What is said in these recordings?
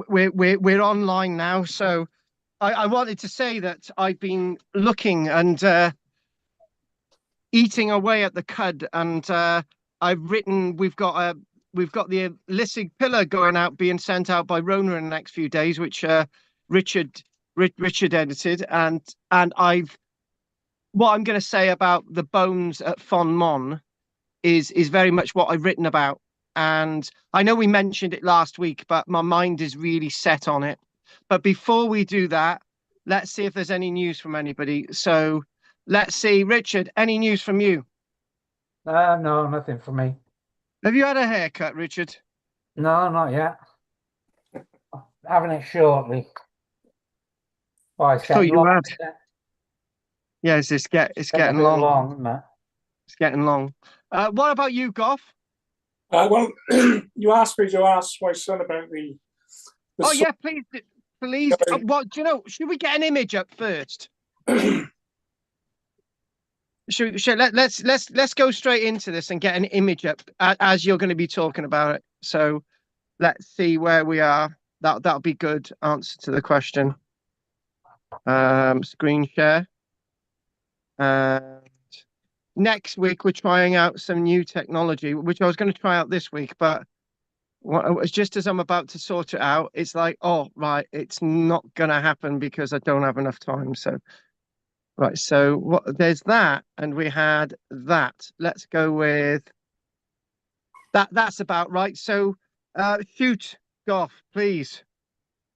we're online now. So I wanted to say that I've been looking and eating away at the cud, and I've written. We've got the Lissig pillar going out, being sent out by Rona in the next few days, which Richard Richard edited, and I've what I'm going to say about the bones at Fon Mon is very much what I've written about. And I know we mentioned it last week, but my mind is really set on it. But before we do that, let's see if there's any news from anybody. So let's see, Richard, any news from you? No, nothing for me. Have you had a haircut, Richard? No, not yet. Having it shortly. Oh, it's I thought getting you long. had. Isn't it? Yeah, it's Getting a getting bit long. long, isn't it? It's getting long. What about you, Goff? Well, you asked me to ask my son about the Oh sort yeah, please, please. What do you know? Should we get an image up first? Let's go straight into this and get an image up as you're going to be talking about it. So let's see where we are. That'll be good answer to the question. Screen share. And next week we're trying out some new technology, which I was going to try out this week, but it's just as I'm about to sort it out, it's like, oh right, it's not going to happen because I don't have enough time. So right, so there's that, and we had that. Let's go with that. That's about right. So, shoot, Goff, please.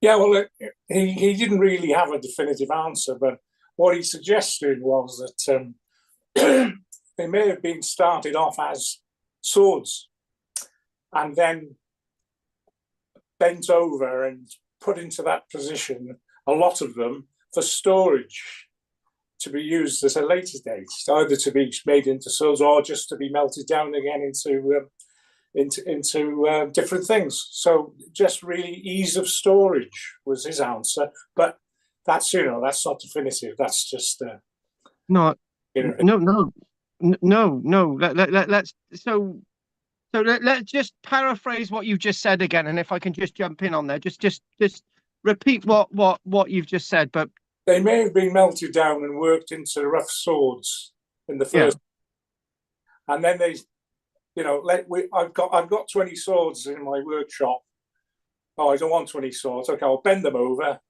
yeah, well, he didn't really have a definitive answer, but what he suggested was that they may have been started off as swords and then bent over and put into that position, a lot of them, for storage to be used at a later date, either to be made into swords or just to be melted down again into different things. So just really ease of storage was his answer. But that's that's not definitive. That's just No, you know. no. Let's let's just paraphrase what you've just said again, and if I can just jump in on there, just repeat what you've just said. But They may have been melted down and worked into rough swords in the yeah, first, and then they, I've got 20 swords in my workshop. Oh, I don't want 20 swords. Okay, I'll bend them over,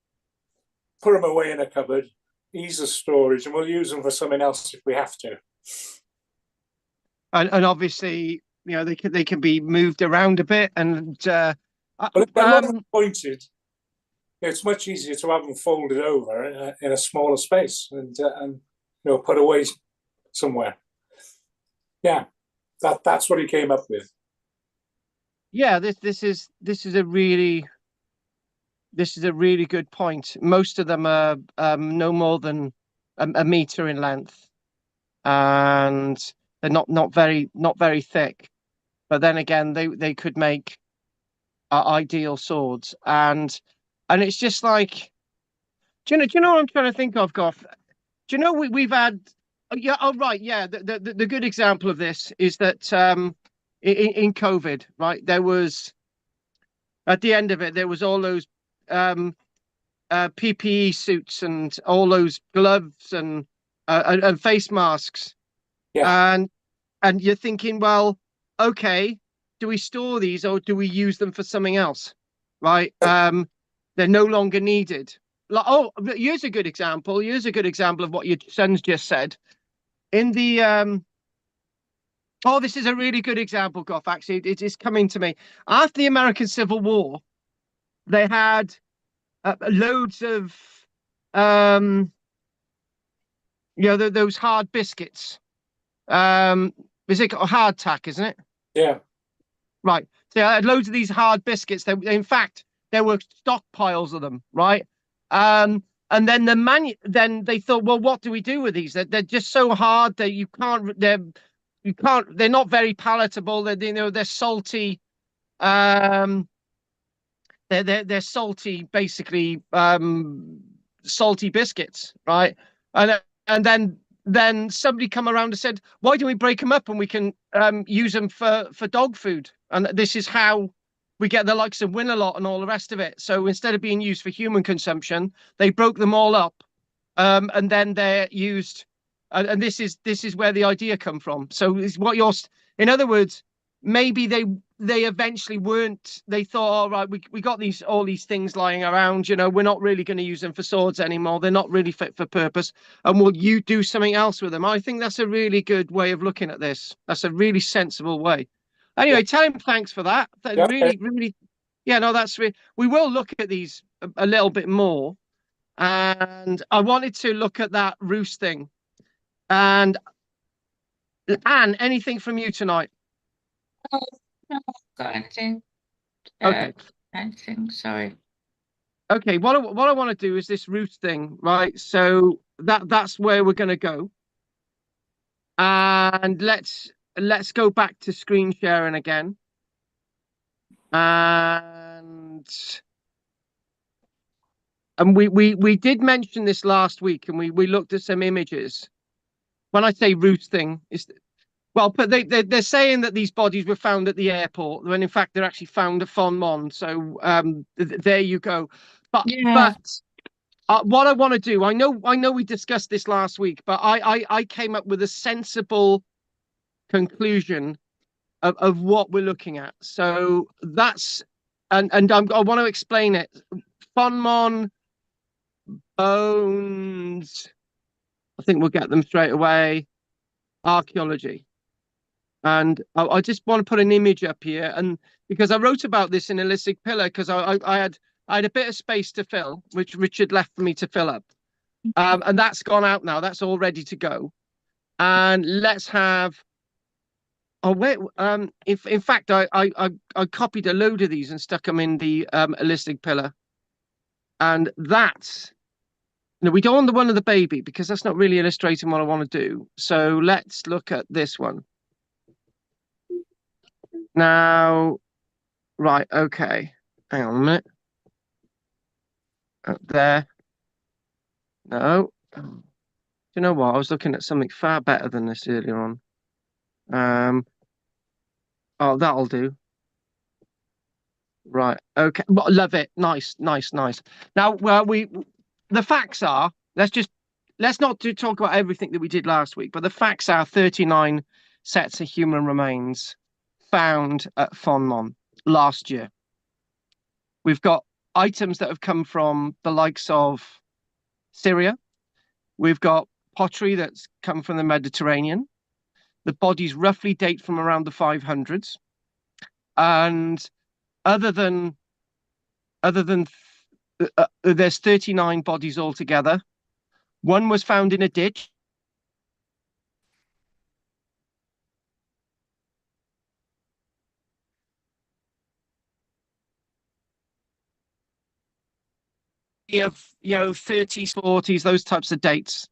put them away in a cupboard, ease the storage, and we'll use them for something else if we have to. and obviously, they can be moved around a bit, and But if they're not pointed, it's much easier to have them folded over in a smaller space and put away somewhere. Yeah, that's what he came up with. yeah, this is a really good point. Most of them are no more than a meter in length, and they're not very thick. But then again, they could make ideal swords, and it's just like, do you know what I'm trying to think of, Goff? Do you know we've had yeah, oh right, yeah, the good example of this is that in COVID, right, there was at the end of it there was all those um PPE suits and all those gloves and face masks, Yeah. and you're thinking, well, okay, do we store these or do we use them for something else, right? They're no longer needed. Like, oh, here's a good example. Here's a good example of what your son's just said. In the oh, this is a really good example, Goff. Actually, it is coming to me. After the American Civil War, they had loads of um, those hard biscuits. Is it hardtack, isn't it? Yeah. Right. So I had loads of these hard biscuits. In fact, there were stockpiles of them, right? And then then they thought, well, what do we do with these? They're just so hard that they're not very palatable. They're salty. They're salty, basically, salty biscuits, right? And then somebody come around and said, why don't we break them up and we can use them for dog food? And this is how we get the likes of Winalot and all the rest of it. So instead of being used for human consumption, they broke them all up, and then they're used. And this is where the idea come from. So is what you're, in other words, maybe they eventually weren't. They thought, all right, we got all these things lying around. You know, we're not really going to use them for swords anymore. They're not really fit for purpose, and will you do something else with them? I think that's a really good way of looking at this. That's a really sensible way. Anyway, tell him thanks for that. Yeah. Really, really, yeah. No, we will look at these a little bit more, and I wanted to look at that roost thing. And Anne, anything from you tonight? No, got anything? Okay. Anything? Sorry. Okay. What I want to do is this roost thing, right? So that's where we're going to go. And let's go back to screen sharing again. And we did mention this last week, and we looked at some images. When I say roost thing, well, but they're saying that these bodies were found at the airport, when in fact they're actually found at Fon-Mon. So there you go. But what I want to do, I know we discussed this last week, but I came up with a sensible conclusion of what we're looking at. So that's I want to explain it. Fon-Mon bones. I think we'll get them straight away. Archaeology. And I just want to put an image up here, and because I wrote about this in Holistic Pillar, because I had a bit of space to fill, which Richard left for me to fill up, and that's gone out now. That's all ready to go. And let's have. Oh wait, in fact, I copied a load of these and stuck them in the Holistic Pillar, and that's. No, we don't want the one of the baby, because that's not really illustrating what I want to do. So let's look at this one. Now, right, okay. Hang on a minute. Up there. No. Do you know what? I was looking at something far better than this earlier on. Oh, that'll do. Right, okay. Well, love it. Nice, nice, nice. Now, well, the facts are, let's not talk about everything that we did last week, but the facts are 39 sets of human remains found at Fon-Mon last year. We've got items that have come from the likes of Syria. We've got pottery that's come from the Mediterranean. The bodies roughly date from around the 500s. And other than there's 39 bodies altogether. One was found in a ditch. Of 30s, 40s, those types of dates.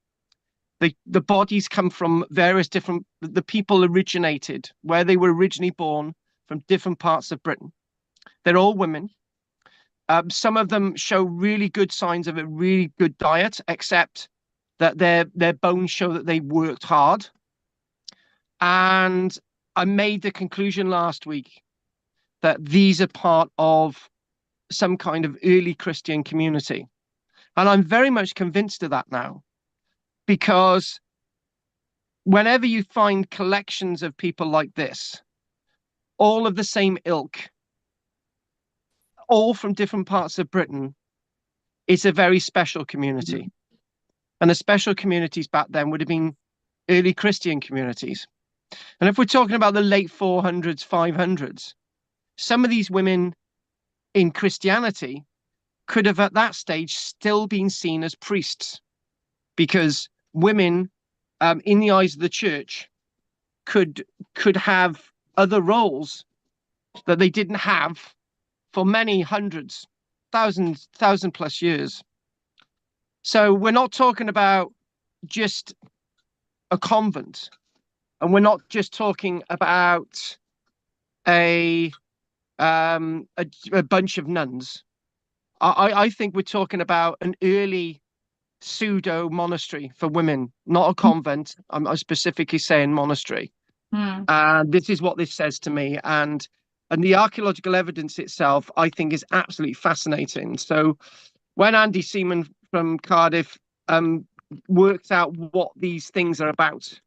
The bodies come from various different. The people originated where they were originally born from different parts of Britain. They're all women. Some of them show really good signs of a really good diet, except that their bones show that they worked hard. And I made the conclusion last week that these are part of some kind of early Christian community. And I'm very much convinced of that now, because whenever you find collections of people like this, all of the same ilk, all from different parts of Britain, it's a very special community. Mm-hmm. And the special communities back then would have been early Christian communities. And if we're talking about the late 400s, 500s, some of these women in Christianity could have at that stage still been seen as priests, because women in the eyes of the church could have other roles that they didn't have for many hundreds, thousand plus years. So we're not talking about just a convent, and we're not just talking about a bunch of nuns. I think we're talking about an early pseudo monastery for women, not a convent. I'm specifically saying monastery. This is what this says to me. And And the archaeological evidence itself, I think, is absolutely fascinating. So when Andy Seaman from Cardiff works out what these things are about,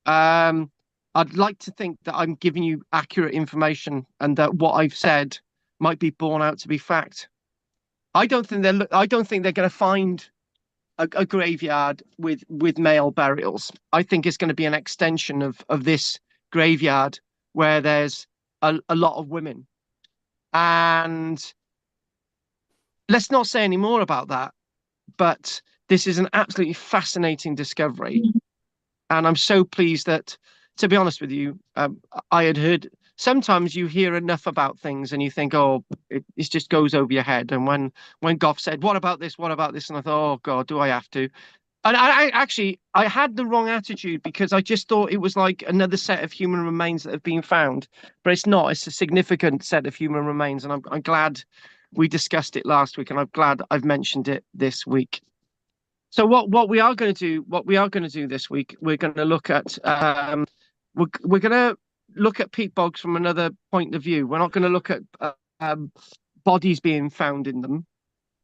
I'd like to think that I'm giving you accurate information and that what I've said might be borne out to be fact. I don't think they're going to find a graveyard with male burials. I think it's going to be an extension of this graveyard where there's a lot of women. And let's not say any more about that, but this is an absolutely fascinating discovery. And I'm so pleased that, to be honest with you, I had heard, sometimes you hear enough about things and you think, oh, it just goes over your head. And when Goff said, what about this? What about this? And I thought, oh God, do I have to? And I had the wrong attitude because I just thought it was like another set of human remains that have been found, but it's not. It's a significant set of human remains, and I'm glad we discussed it last week, and I'm glad I've mentioned it this week. So what we are going to do this week, we're going to look at we're going to look at peat bogs from another point of view. We're not going to look at bodies being found in them.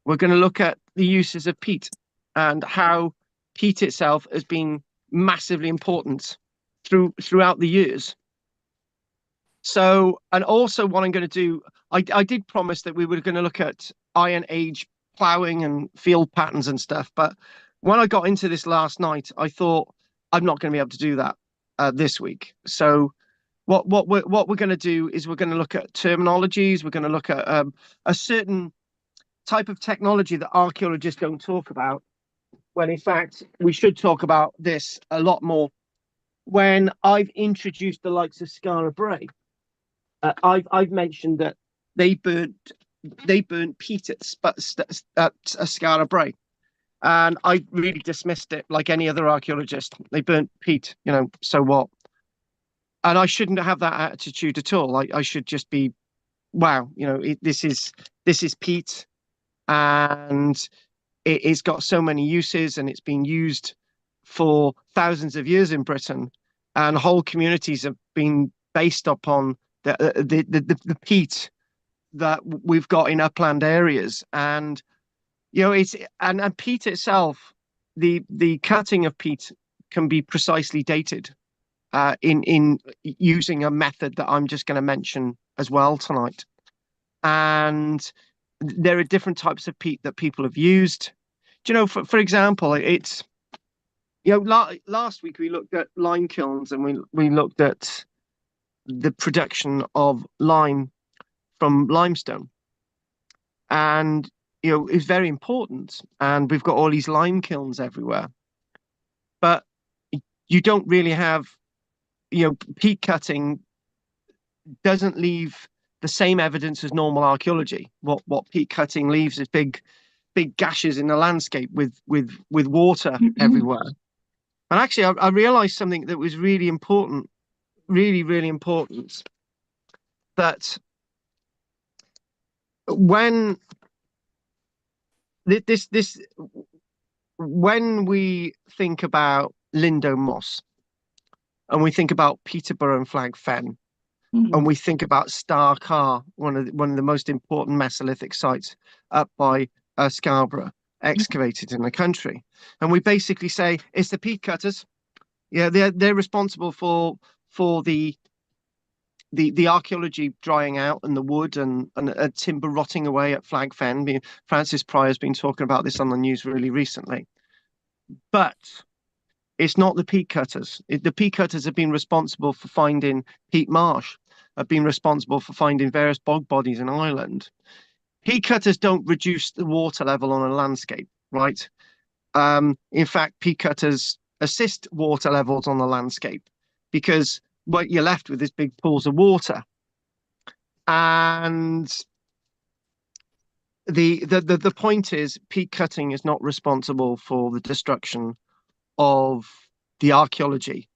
We're going to look at the uses of peat and how peat itself has been massively important throughout the years. So, and also what I'm going to do, I did promise that we were going to look at Iron Age ploughing and field patterns and stuff, but when I got into this last night, I thought I'm not going to be able to do that this week. So what we're going to do is we're going to look at terminologies. We're going to look at a certain type of technology that archaeologists don't talk about, when in fact we should talk about this a lot more. When I've introduced the likes of Skara Brae, I've mentioned that they burnt peat at Skara Brae, and I really dismissed it like any other archaeologist. They burnt peat, so what? And I shouldn't have that attitude at all. I should just be, wow, this is peat, and it's got so many uses, and it's been used for thousands of years in Britain, and whole communities have been based upon the peat that we've got in upland areas. And it's and peat itself, the cutting of peat can be precisely dated in using a method that I'm just going to mention as well tonight. And there are different types of peat that people have used. For example, it's last week we looked at lime kilns, and we looked at the production of lime from limestone, and it's very important, and we've got all these lime kilns everywhere, but you don't really have peat cutting doesn't leave the same evidence as normal archaeology. What peat cutting leaves is big gashes in the landscape with water everywhere. And actually I realized something that was really important, really important, that when when we think about Lindo Moss, and we think about Peterborough and Flag Fen, and we think about Star Car, one of the most important Mesolithic sites up by Scarborough, excavated in the country, and we basically say it's the peat cutters. Yeah, they're responsible for the archaeology drying out, and the wood and timber rotting away at Flag Fen. Francis Pryor's been talking about this on the news really recently. But it's not the peat cutters. The peat cutters have been responsible for finding peat marsh, have been responsible for finding various bog bodies in Ireland. Peat cutters don't reduce the water level on a landscape, right? In fact, peat cutters assist water levels on the landscape, because what you're left with is big pools of water. And the point is, peat cutting is not responsible for the destruction of the archaeology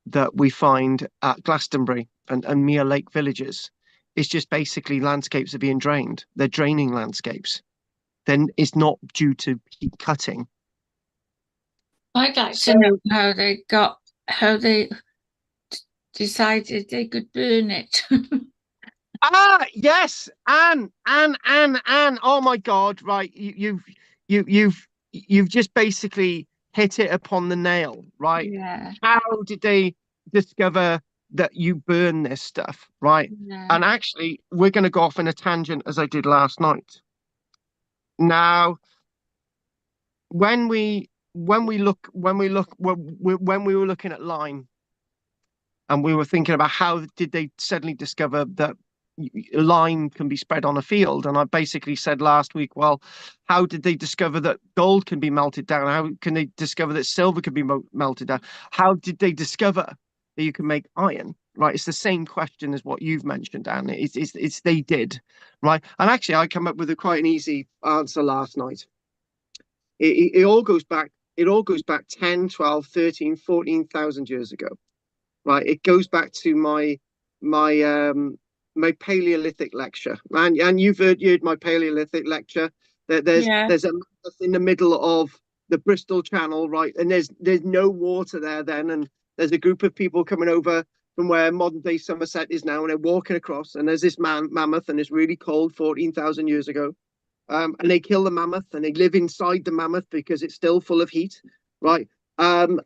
that we find at Glastonbury and Mere Lake villages. It's just basically landscapes are being drained. They're draining landscapes. Then it's not due to peat cutting. I'd like to know how they decided they could burn it. Yes, Anne. Oh my God! Right, you've just basically hit it upon the nail. Right? Yeah. How did they discover that you burn this stuff? Right? Yeah. And actually, we're going to go off in a tangent as I did last night. Now, when we were looking at lime, and we were thinking about how did they suddenly discover that lime can be spread on a field. And I basically said last week, well, how did they discover that gold can be melted down? How can they discover that silver can be melted down? How did they discover that you can make iron? Right, it's the same question as what you've mentioned, Dan. It's they did, right? And actually, I come up with a quite an easy answer last night. It all goes back. It all goes back 10, 12, 13, 14,000 years ago, right? It goes back to my my Paleolithic lecture, and you've heard my Paleolithic lecture. Yeah. There's a mammoth in the middle of the Bristol Channel, right? And there's no water there then, and there's a group of people coming over from where modern day Somerset is now, and they're walking across, and there's this mammoth, and it's really cold 14,000 years ago. And they kill the mammoth, and they live inside the mammoth because it's still full of heat, right? Um,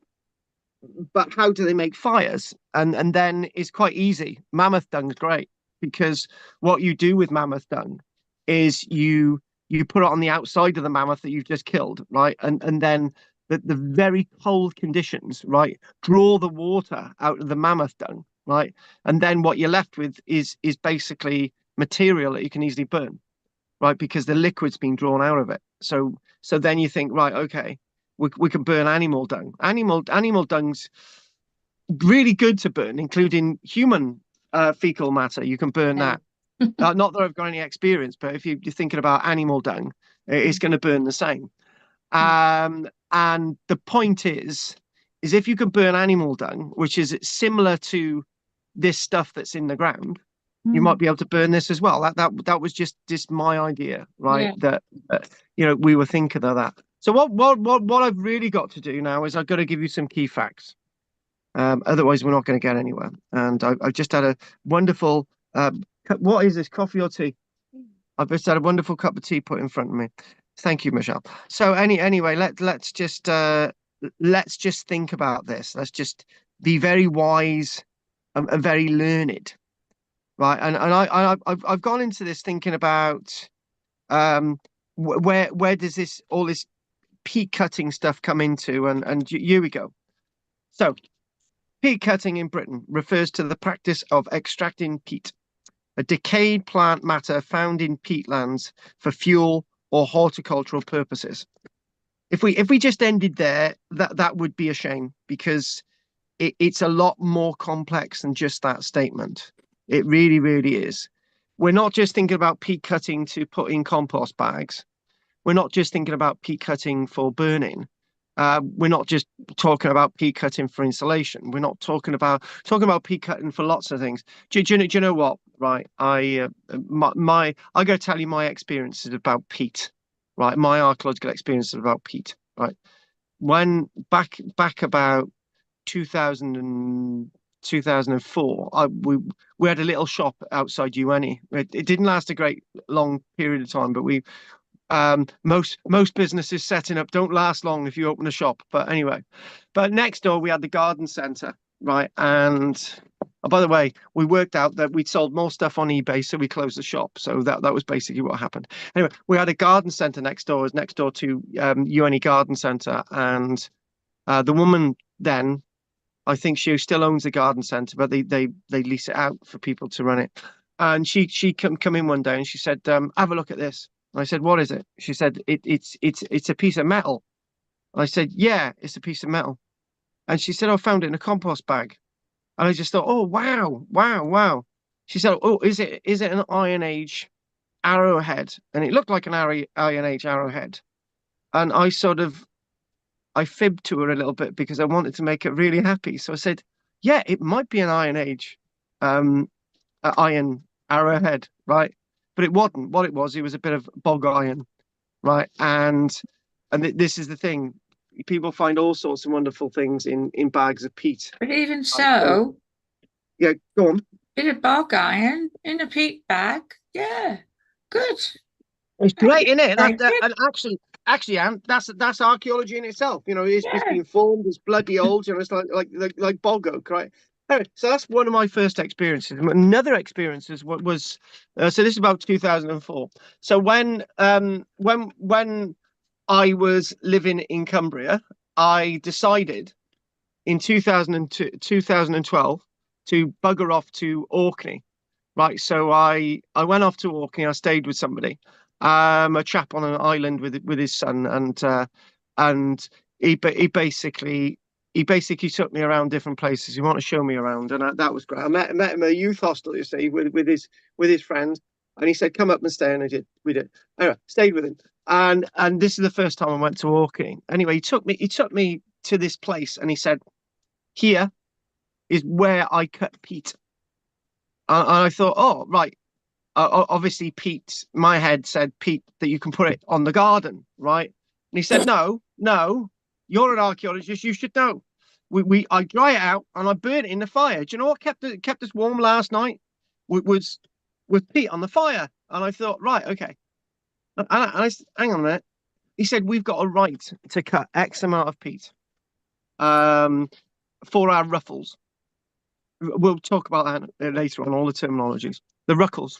but how do they make fires? And then it's quite easy. Mammoth dung is great because what you do with mammoth dung is you put it on the outside of the mammoth that you've just killed, right? And then the very cold conditions, right, draw the water out of the mammoth dung, right? And then what you're left with is basically material that you can easily burn, right? Because the liquid's been drawn out of it. So then you think, right, okay, we can burn animal dung. Animal dung's really good to burn, including human fecal matter. You can burn Yeah. that. Not that I've got any experience, but if you're thinking about animal dung, it's going to burn the same. And the point is if you can burn animal dung, which is similar to this stuff that's in the ground, you might be able to burn this as well. That was just my idea, right? Yeah. That we were thinking of that. So what I've really got to do now is I've got to give you some key facts. Otherwise, we're not going to get anywhere. And I've just had a wonderful what is this, coffee or tea? I've just had a wonderful cup of tea put in front of me. Thank you, Michelle. So anyway, let's just think about this. Let's just be very wise and very learned, right? And I've gone into this thinking about where does this all this peat cutting stuff come into, and here we go. So peat cutting in Britain refers to the practice of extracting peat, a decayed plant matter found in peatlands for fuel or horticultural purposes. If we just ended there, that would be a shame because it's a lot more complex than just that statement. It really, really is. We're not just thinking about peat cutting to put in compost bags. We're not just thinking about peat cutting for burning. We're not just talking about peat cutting for insulation. We're not talking about peat cutting for lots of things. Do you know what? Right, I got to tell you my experiences about peat. Right, my archaeological experiences about peat. Right, when back about 2000 and 2004, we had a little shop outside UNE. It didn't last a great long period of time, but most businesses setting up don't last long if you open a shop. But anyway, but next door we had the garden centre, right? And oh, by the way, we worked out that we'd sold more stuff on eBay, so we closed the shop. So that was basically what happened. Anyway, we had a garden centre next door, next door to UNE Garden Centre, and the woman then, I think she still owns the garden centre, but they lease it out for people to run it. And she come in one day and she said, "Have a look at this." And I said, "What is it?" She said, "It's a piece of metal." And I said, "Yeah, it's a piece of metal." And she said, "I found it in a compost bag." And I just thought, "Oh wow, wow, wow." She said, "Oh, is it an Iron Age arrowhead?" And it looked like an Iron Age arrowhead. And I fibbed to her a little bit because I wanted to make her really happy. So I said, "Yeah, it might be an Iron Age, iron arrowhead, right?" But it wasn't. What it was a bit of bog iron, right? And this is the thing: people find all sorts of wonderful things in bags of peat. But even Right? So so, yeah, go on. Bit of bog iron in a peat bag. Yeah, good. It's great, isn't it? Thank you. And actually, Anne, that's archaeology in itself. You know, it's Yeah. been formed, it's bloody old, you know, it's like bog oak, right? Anyway, so that's one of my first experiences. Another experience was so this is about 2004. So when I was living in Cumbria, I decided in 2012 to bugger off to Orkney. Right, so I went off to Orkney. I stayed with somebody, a chap on an island with his son, and he basically took me around different places. He wanted to show me around, and that was great. I met him at a youth hostel, you see, with his friends, and he said, "Come up and stay," and I did. We did. Anyway, stayed with him, and this is the first time I went to Orkney. Anyway, he took me to this place, and he said, "Here is where I cut peat." And I thought, oh, right. Obviously, Peat, my head said, Peat, that you can put it on the garden, right? And he said, no, you're an archaeologist, you should know. I dry it out and I burn it in the fire. Do you know what kept us warm last night? Was peat on the fire. And I thought, right, okay. And I said, hang on a minute. He said, we've got a right to cut X amount of peat for our ruffles. We'll talk about that later on, all the terminologies. The ruffles.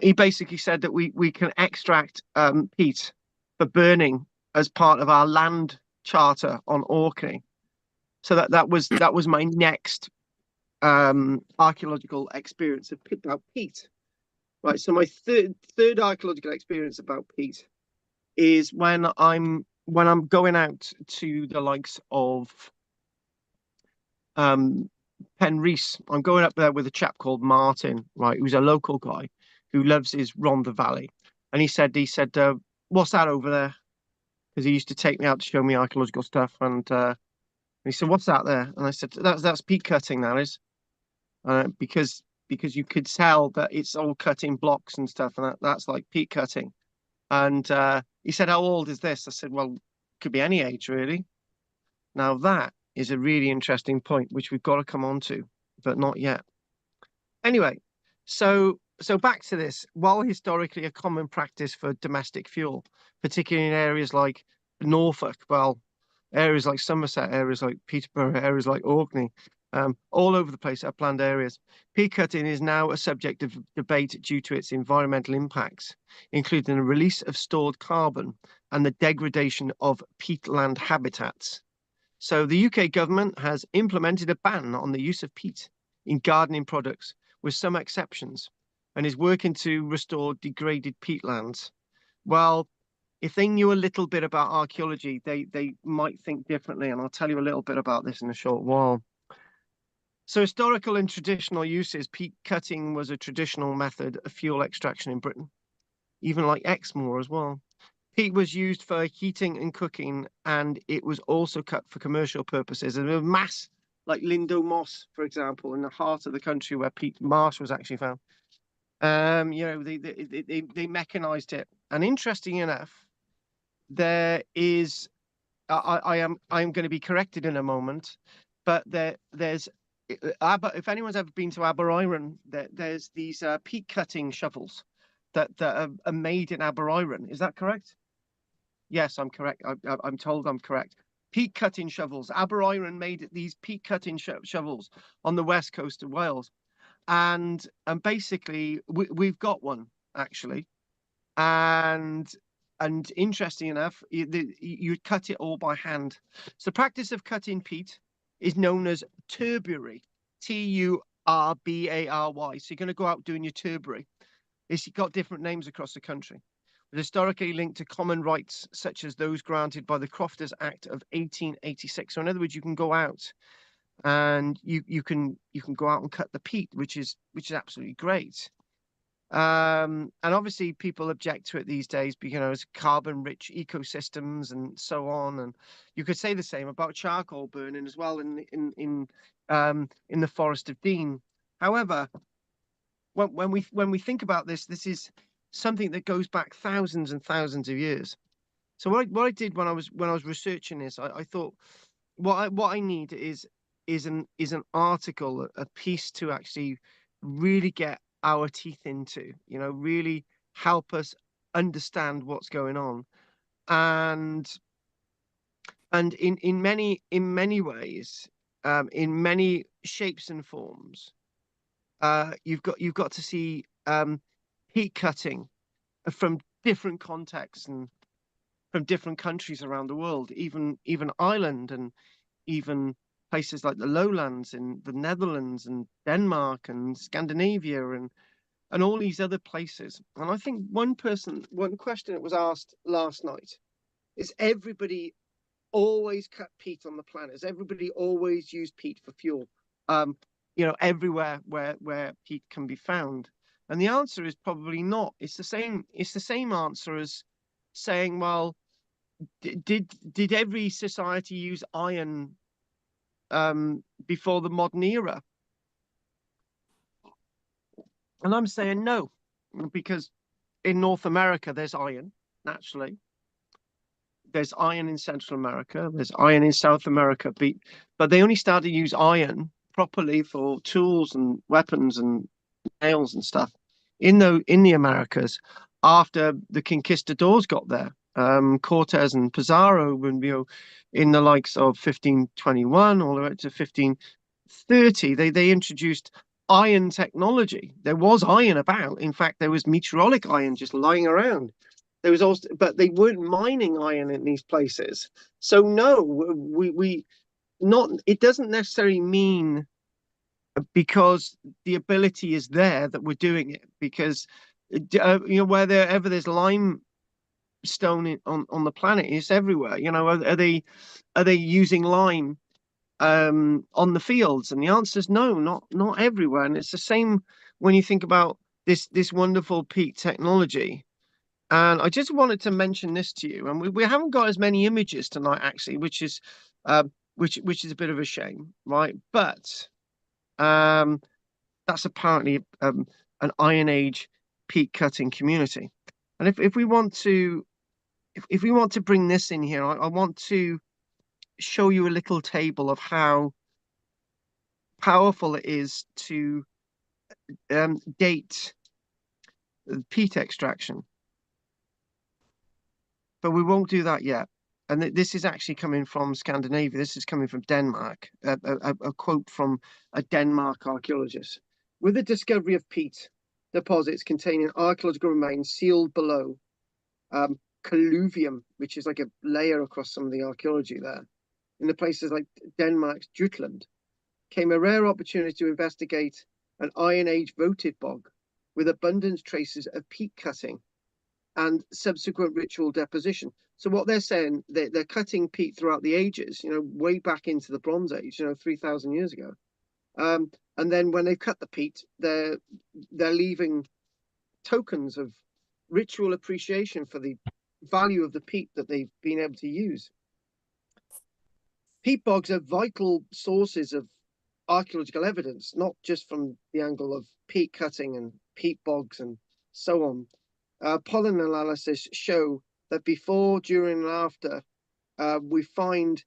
He basically said that we can extract peat for burning as part of our land charter on Orkney. So that was my next archaeological experience of peat. Right. So my third archaeological experience about peat is when I'm going out to the likes of Penrhys. I'm going up there with a chap called Martin, right, who's a local guy who loves his Rhondda Valley. And he said, what's that over there? Because he used to take me out to show me archaeological stuff. And he said, what's that there? And I said, that's peat cutting, that is. Because you could tell that it's all cutting blocks and stuff, and that's like peat cutting. And he said, how old is this? I said, well, could be any age, really. Now that is a really interesting point, which we've got to come on to, but not yet. Anyway, so back to this. While historically a common practice for domestic fuel, particularly in areas like Norfolk, well, areas like Somerset, areas like Peterborough, areas like Orkney, all over the place are planned areas. Peat cutting is now a subject of debate due to its environmental impacts, including the release of stored carbon and the degradation of peatland habitats. So the UK government has implemented a ban on the use of peat in gardening products, with some exceptions, and is working to restore degraded peatlands. Well, if they knew a little bit about archaeology, they might think differently, and I'll tell you a little bit about this in a short while. So historical and traditional uses, peat cutting was a traditional method of fuel extraction in Britain, even like Exmoor as well. Peat was used for heating and cooking, and it was also cut for commercial purposes. And a mass like Lindo Moss, for example, in the heart of the country where peat marsh was actually found. They mechanized it. And interesting enough, there is I'm going to be corrected in a moment, but there's if anyone's ever been to Aberystwyth, there's these peat cutting shovels that are made in Aberystwyth. Is that correct? Yes, I'm correct. I'm told I'm correct. Peat cutting shovels. Aberystwyth made these peat cutting shovels on the west coast of Wales, and basically we've got one actually, and interesting enough, you cut it all by hand. So the practice of cutting peat is known as turbary, Turbary. So you're going to go out doing your turbary. It's got different names across the country, but historically linked to common rights such as those granted by the Crofters Act of 1886. So in other words, you can go out and you can go out and cut the peat, which is absolutely great. And obviously people object to it these days because it's carbon-rich ecosystems and so on. And you could say the same about charcoal burning as well in the Forest of Dean. However, when we think about this is something that goes back thousands and thousands of years. So what I did when I was researching this, I thought what I need is is an article, a piece to actually really get our teeth into, you know, really help us understand what's going on. And in many ways, in many shapes and forms, you've got to see peat cutting from different contexts and from different countries around the world, even Ireland, and even places like the lowlands in the Netherlands and Denmark and Scandinavia and all these other places. And I think one question that was asked last night is, everybody always cut peat on the planet? Has everybody always used peat for fuel? You know, everywhere where peat can be found. And the answer is probably not. It's the same answer as saying, well, did every society use iron before the modern era? And I'm saying no, because in North America there's iron naturally. There's iron in Central America. There's iron in South America. But they only started to use iron properly for tools and weapons and nails and stuff in the Americas after the conquistadors got there. Cortez and Pizarro, when in the likes of 1521 all the way to 1530, they introduced iron technology. There was iron about. In fact, there was meteoric iron just lying around. There was also, but they weren't mining iron in these places. So no, we not. It doesn't necessarily mean because the ability is there that we're doing it. Because you know, wherever there's limestone on the planet, it's everywhere. You know, are they using lime on the fields? And the answer is no, not everywhere. And it's the same when you think about this wonderful peat technology. And I just wanted to mention this to you. And we haven't got as many images tonight, actually, which is which is a bit of a shame, right? But that's apparently an Iron Age peat cutting community. And if we want to bring this in here, I want to show you a little table of how powerful it is to date peat extraction. But we won't do that yet. And this is actually coming from Scandinavia. This is coming from Denmark. A quote from a Denmark archaeologist. With the discovery of peat deposits containing archaeological remains sealed below colluvium, which is like a layer across some of the archaeology there, in the places like Denmark's Jutland, came a rare opportunity to investigate an Iron Age votive bog with abundant traces of peat cutting and subsequent ritual deposition. So what they're saying, they're cutting peat throughout the ages, you know, way back into the Bronze Age, you know, 3,000 years ago. And then when they've cut the peat, they're leaving tokens of ritual appreciation for the value of the peat that they've been able to use. Peat bogs are vital sources of archaeological evidence, not just from the angle of peat cutting and peat bogs and so on. Pollen analysis show that before, during, and after we find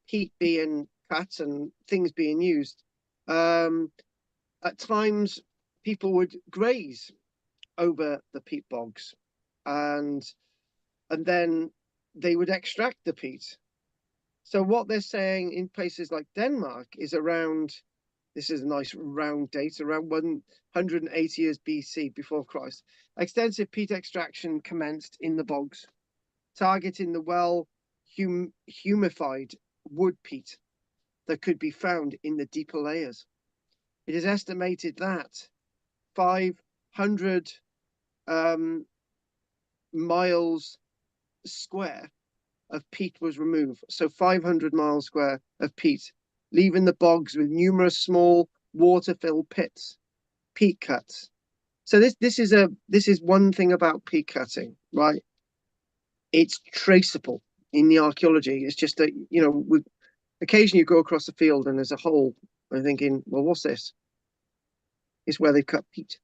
peat being cut and things being used, at times people would graze over the peat bogs, and then they would extract the peat. So what they're saying in places like Denmark is around, this is a nice round date, around 180 years BC, before Christ, extensive peat extraction commenced in the bogs, targeting the well humified wood peat that could be found in the deeper layers. It is estimated that 500 miles square of peat was removed. So 500 miles square of peat, leaving the bogs with numerous small water-filled pits, peat cuts. So this is one thing about peat cutting, right? It's traceable in the archaeology. It's just that, you know, occasionally you go across the field and there's a hole, and you're thinking, well, what's this? It's where they cut peat.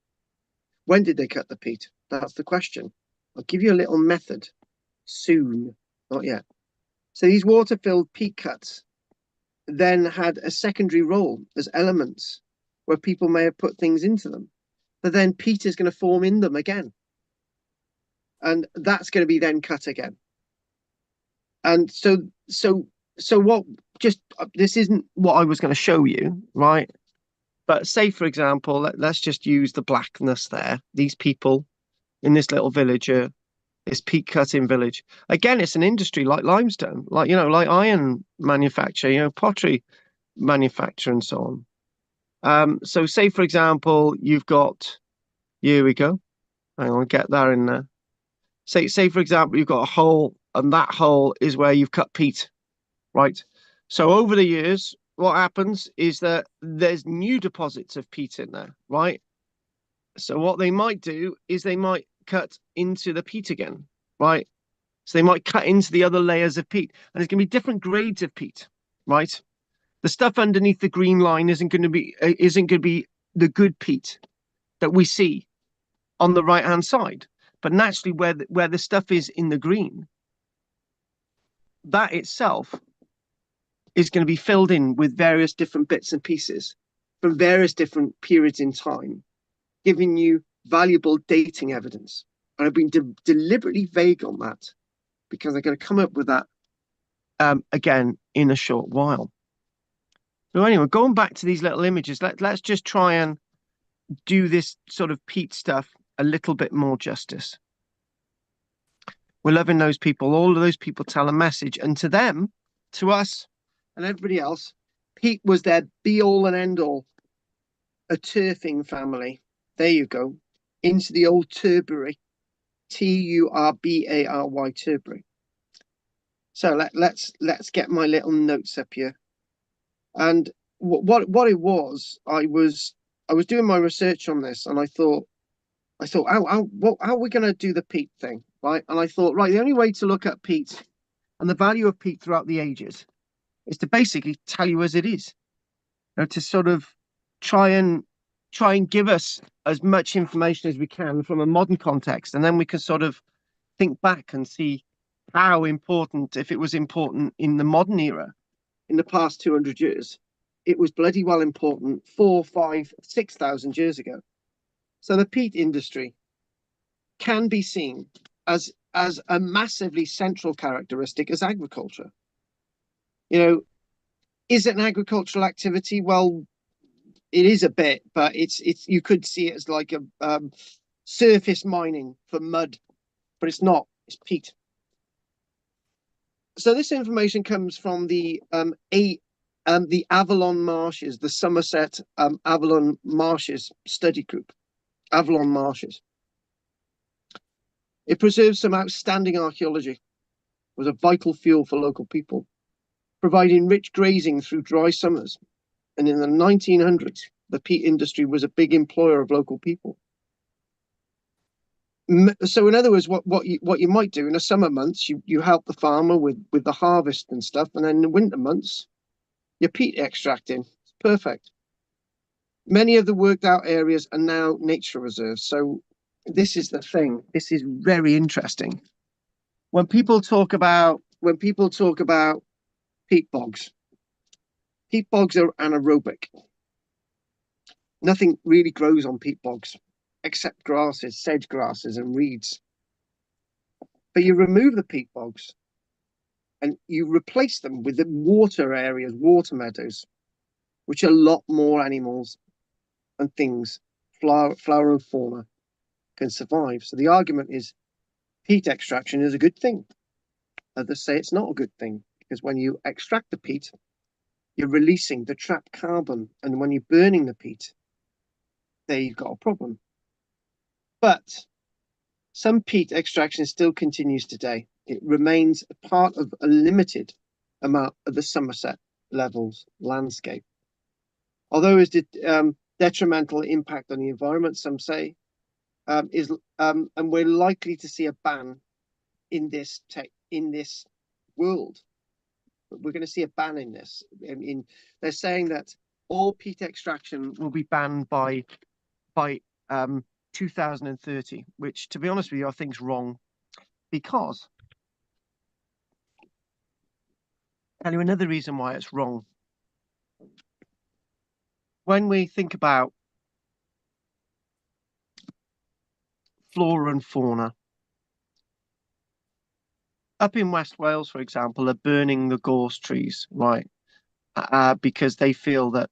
When did they cut the peat? That's the question. I'll give you a little method soon, not yet. So these water-filled peat cuts, then had a secondary role as elements where people may have put things into them, but then peat is going to form in them again. And that's going to be then cut again. And so what, just, this isn't what I was going to show you, right? But say, for example, let's just use the blackness there. These people in this little village, this peat cutting village. Again, it's an industry like limestone, like, like iron manufacture, pottery manufacture and so on. So say, for example, you've got, here we go. Hang on, get that in there. Say, for example, you've got a hole, and that hole is where you've cut peat, right? So over the years, what happens is that there's new deposits of peat in there, right? So what they might do is they might cut into the peat again, right? So they might cut into the other layers of peat, and there's going to be different grades of peat, right? The stuff underneath the green line isn't going to be the good peat that we see on the right hand side, but naturally where the stuff is in the green, that itself is going to be filled in with various different bits and pieces from various different periods in time, giving you valuable dating evidence. And I've been deliberately vague on that because I'm going to come up with that again in a short while. So anyway, going back to these little images, let's just try and do this sort of peat stuff a little bit more justice. We're loving those people. All of those people tell a message, and to them, to us, and everybody else, peat was their be-all and end-all. A turfing family. There you go. Into the old turbary. Turbary, turbary. So let's get my little notes up here. And what it was, I was doing my research on this, and I thought, how are we going to do the peat thing, right? And I thought, right, the only way to look at peat and the value of peat throughout the ages is to basically tell you as it is, to sort of try and give us as much information as we can from a modern context, and then we can sort of think back and see how important, if it was important in the modern era, in the past 200 years, it was bloody well important 4, 5, 6,000 years ago. So the peat industry can be seen as a massively central characteristic as agriculture. Is it an agricultural activity? Well, it is a bit, but it's you could see it as like a surface mining for mud, but it's not. It's peat. So this information comes from the Avalon Marshes, the Somerset Avalon Marshes study group. Avalon Marshes. It preserves some outstanding archaeology. It was a vital fuel for local people, providing rich grazing through dry summers. And in the 1900s, the peat industry was a big employer of local people. So in other words, what you might do in the summer months, you help the farmer with the harvest and stuff, and then in the winter months, you're peat extracting. It's perfect. Many of the worked out areas are now nature reserves. So this is the thing. This is very interesting. When people talk about peat bogs are anaerobic. Nothing really grows on peat bogs except grasses, sedge grasses and reeds. But you remove the peat bogs and you replace them with the water areas, water meadows, which a lot more animals and things, flora and fauna, can survive. So the argument is peat extraction is a good thing. Others say it's not a good thing, because when you extract the peat, you're releasing the trapped carbon, and when you're burning the peat, there you've got a problem. But some peat extraction still continues today. It remains a part of a limited amount of the Somerset Levels landscape. Although it's detrimental impact on the environment, some say, and we're likely to see a ban in this world. We're going to see a ban in this. They're saying that all peat extraction will be banned by 2030, which, to be honest with you, I think is wrong, because I'll tell you another reason why it's wrong. when we think about flora and fauna, up in West Wales, for example, are burning the gorse trees, right? Because they feel that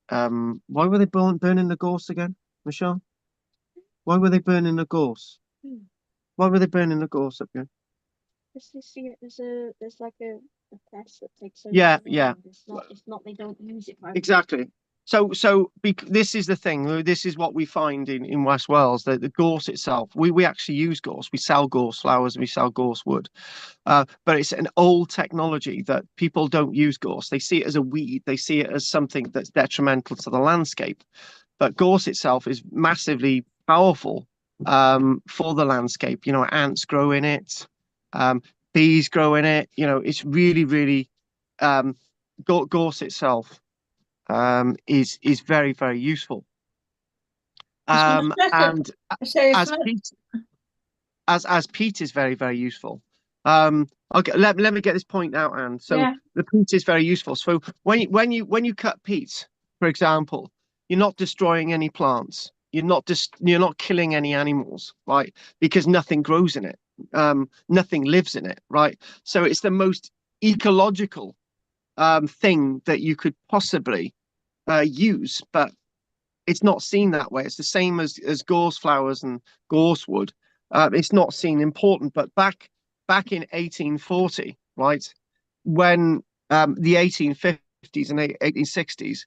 why were they burning the gorse again, Michelle? Why were they burning the gorse? Why were they burning the gorse up here? Because they see it as there's like a pest that takes over. Yeah, the yeah. land. It's not, they don't use it. Exactly. This is the thing. This is what we find in West Wales. The gorse itself, we actually use gorse. We sell gorse flowers. We sell gorse wood. But it's an old technology that people don't use gorse. They see it as a weed. They see it as something that's detrimental to the landscape. But gorse itself is massively powerful for the landscape. You know, ants grow in it, bees grow in it. You know, it's really, really gorse itself is very, very useful. And So it's as peat, as peat is very, very useful. Okay, let me get this point out, Anne. So yeah. the peat is very useful. So when you cut peat, for example, you're not destroying any plants. You're not killing any animals, right? Because nothing grows in it. Nothing lives in it, right? So it's the most ecological thing that you could possibly use, but it's not seen that way. It's the same as gorse flowers and gorse wood. It's not seen important. But back in 1840, right, when the 1850s and 1860s,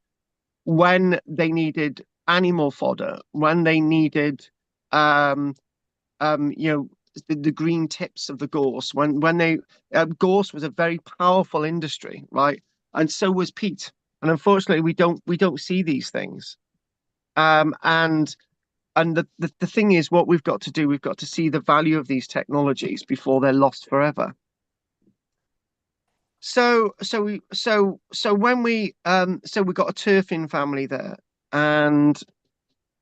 when they needed animal fodder, when they needed you know, the green tips of the gorse, when they gorse was a very powerful industry, right, and so was peat. And unfortunately, we don't see these things. And the thing is, what we've got to do, we've got to see the value of these technologies before they're lost forever. So when we we've got a turfing family there, and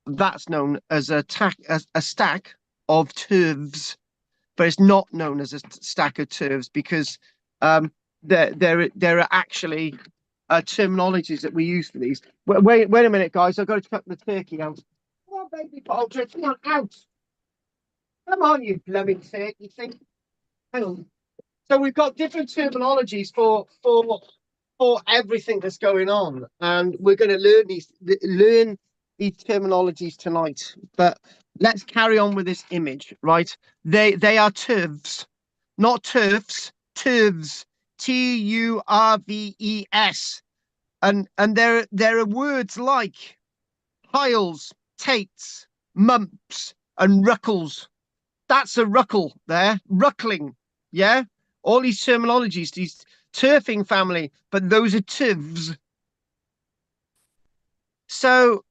that's known as a stack of turfs, but it's not known as a stack of turfs because there are actually terminologies that we use for these. Wait a minute, guys. I've got to cut the turkey out. Come on, baby poultry. Come on, out. Come on, you blooming turkey thing. Hang on. So we've got different terminologies for everything that's going on, and we're going to learn these terminologies tonight. But let's carry on with this image, right? They are turfs, not turfs. Turfs. Turves. And there are words like piles, tates, mumps, and ruckles. That's a ruckle there, ruckling, yeah? All these terminologies, these turfing family, but those are tivs. So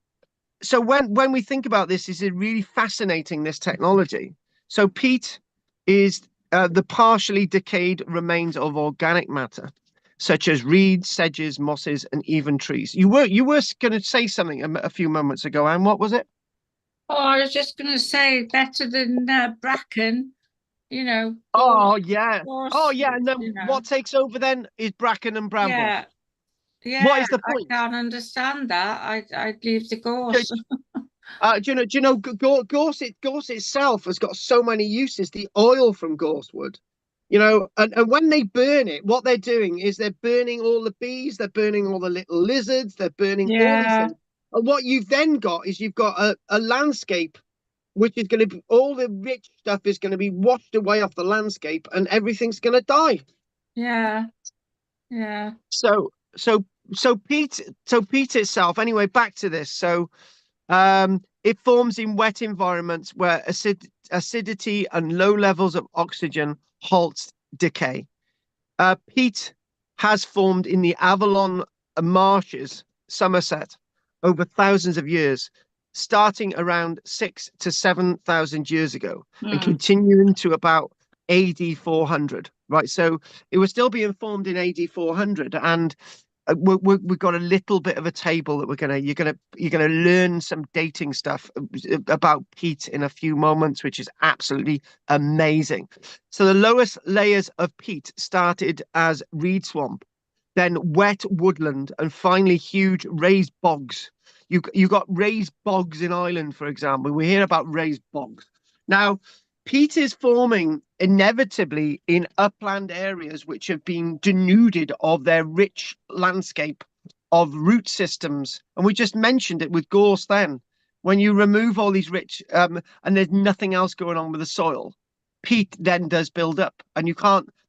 when we think about this, is it really fascinating, this technology? So peat is the partially decayed remains of organic matter, such as reeds, sedges, mosses, and even trees. You were going to say something a few moments ago, Anne. What was it? Oh, I was just going to say better than bracken, you know. Oh yeah. Gorse, Oh yeah. And then you know. what takes over then is bracken and bramble. Yeah, yeah. What is the point? I can't understand that. I'd leave the Do, gorse. do you know gorse itself has got so many uses. The oil from gorse wood, you know, and when they burn it, what they're doing is they're burning all the bees, they're burning all the little lizards, they're burning all these things. And what you've then got is you've got a landscape which is going to be, all the rich stuff is going to be washed away off the landscape, and everything's going to die. Yeah. So peat itself. Anyway, back to this. So it forms in wet environments where acidity and low levels of oxygen halts decay. Peat has formed in the Avalon marshes, Somerset, over thousands of years, starting around 6,000 to 7,000 years ago, and continuing to about AD 400. Right, so it was still being formed in AD 400, and we've got a little bit of a table that you're gonna learn some dating stuff about peat in a few moments, which is absolutely amazing. So the lowest layers of peat started as reed swamp. then wet woodland, and finally huge raised bogs. You got raised bogs in Ireland, for example. We hear about raised bogs. Now, peat is forming inevitably in upland areas which have been denuded of their rich landscape of root systems. And we just mentioned it with gorse then. When you remove all these rich, and there's nothing else going on with the soil, peat then does build up, and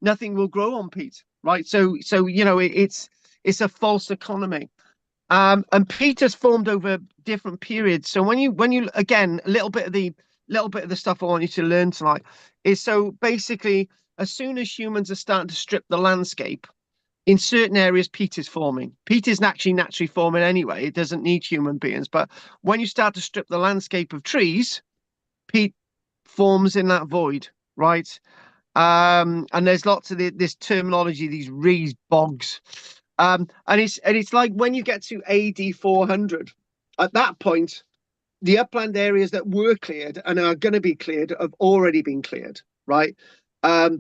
nothing will grow on peat, right? So you know, it's a false economy. And peat has formed over different periods. So when you again, a little bit of the stuff I want you to learn tonight is, so basically, as soon as humans are starting to strip the landscape, in certain areas peat is forming. Peat is naturally forming anyway. It doesn't need human beings. But when you start to strip the landscape of trees, peat forms in that void, right? And there's lots of this terminology, these raised bogs. And it's like when you get to AD 400, at that point, the upland areas that were cleared and are going to be cleared have already been cleared, right?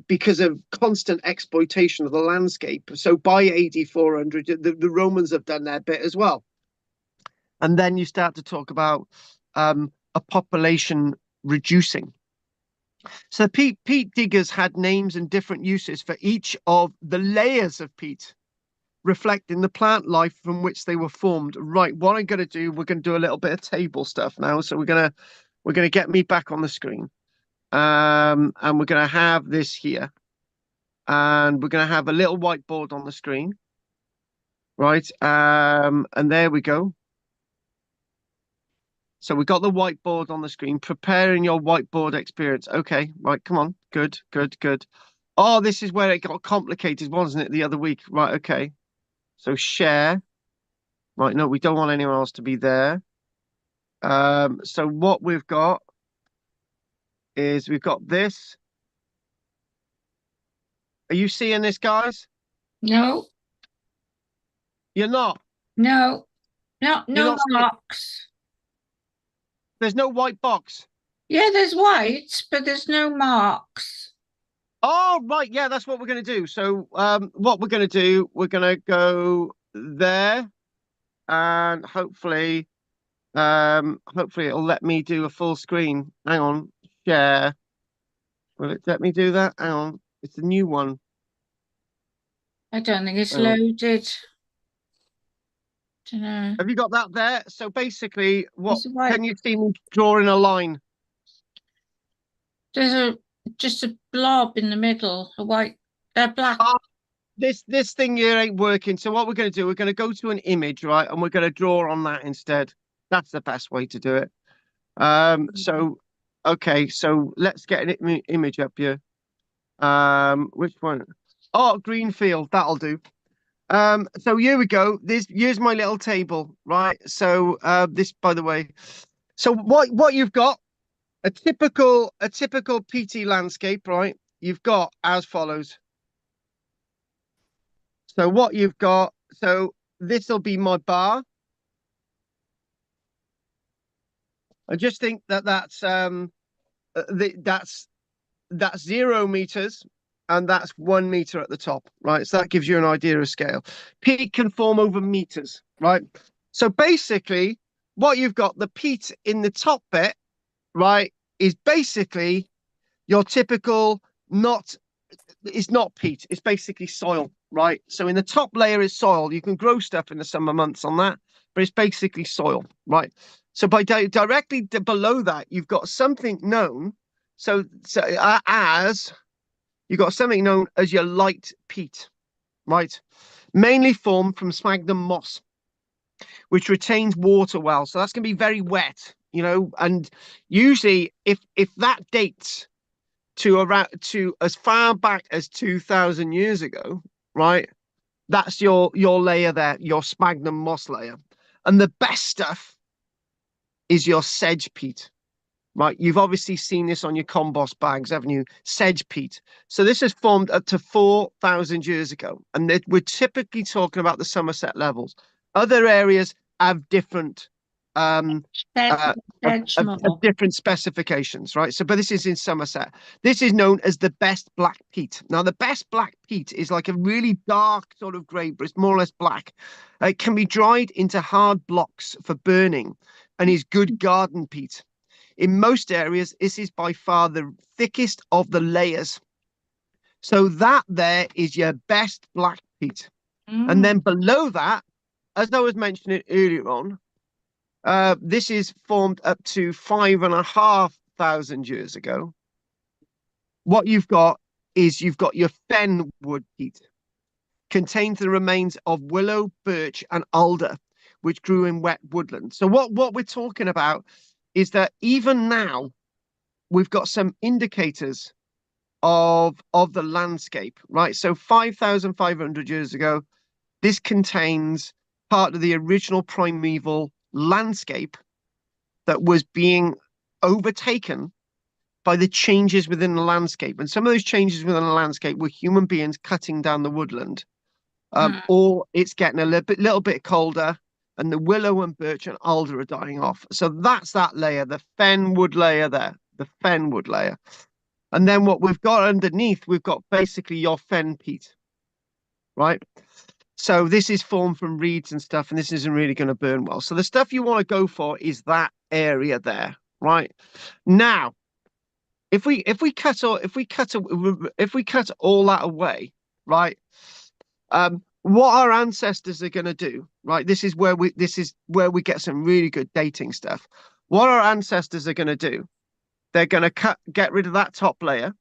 Because of constant exploitation of the landscape. So by AD 400, the Romans have done their bit as well. And then you start to talk about a population reducing. So peat diggers had names and different uses for each of the layers of peat, reflecting the plant life from which they were formed. Right, what I'm going to do, we're going to do a little bit of table stuff now. So we're going to get me back on the screen. And we're going to have this here. And we're going to have a little whiteboard on the screen. Right, and there we go. So we got the whiteboard on the screen, preparing your whiteboard experience. Okay, right, come on. Good. Oh, this is where it got complicated, wasn't it, the other week? Right, okay. So share. Right, no, we don't want anyone else to be there. So what we've got is we've got this. Are you seeing this, guys? No, You're not? no, You're no not seeing- marks. There's no white box. Yeah, there's white, but there's no marks. Oh, right. Yeah, that's what we're going to do. So what we're going to do, we're going to go there, and hopefully it'll let me do a full screen. Hang on. Share. Will it let me do that? Hang on. It's a new one. I don't think it's Oh. loaded. Don't know. Have you got that there? So basically, what It's white. can you see me drawing a line? There's just a blob in the middle, a white, black. Oh, this thing here ain't working. So what we're going to do, we're going to go to an image, right? And we're going to draw on that instead. That's the best way to do it. So, okay, so let's get an image up here. Which one? Oh, Greenfield, that'll do. So here we go. Here's my little table, right? So this, by the way, so what you've got, a typical PT landscape, right? You've got as follows. So what you've got, so this will be my bar. I just think that's 0 meters, and that's 1 meter at the top, right? So that gives you an idea of scale. Peat can form over meters, right? So basically, what you've got, the peat in the top bit, right, is basically your typical it's not peat, it's basically soil, right? So in the top layer is soil. You can grow stuff in the summer months on that, but it's basically soil, right? So directly below that, you've got something known. So as you've got something known as your light peat, right? Mainly formed from sphagnum moss, which retains water well. So that's going to be very wet, you know. And usually, if that dates to as far back as 2,000 years ago, right? That's your layer there, your sphagnum moss layer. And the best stuff is your sedge peat, right? You've obviously seen this on your compost bags, haven't you? Sedge peat. So this is formed up to 4,000 years ago. And we're typically talking about the Somerset levels. Other areas have different That's of different specifications, right? So, but this is in Somerset. This is known as the best black peat. Now, the best black peat is like a really dark sort of grey, but it's more or less black. It can be dried into hard blocks for burning and is good garden peat. In most areas, this is by far the thickest of the layers. So that there is your best black peat. And then below that, as I was mentioning earlier on, this is formed up to 5,500 years ago. What you've got is you've got your fen wood peat, contains the remains of willow, birch, and alder, which grew in wet woodland. So what we're talking about is that even now we've got some indicators of the landscape, right? So 5,500 years ago, this contains part of the original primeval landscape that was being overtaken by the changes within the landscape. And some of those changes within the landscape were human beings cutting down the woodland, or it's getting a little bit colder, and the willow and birch and alder are dying off. So that's that layer, the fen wood layer there, the fen wood layer. And then what we've got underneath, we've got basically your fen peat, right? So this is formed from reeds and stuff, and this isn't really going to burn well. So the stuff you want to go for is that area there, right? Now, if we cut all that away, right? What our ancestors are going to do, right? This is where we get some really good dating stuff. What our ancestors are going to do, they're going to get rid of that top layer.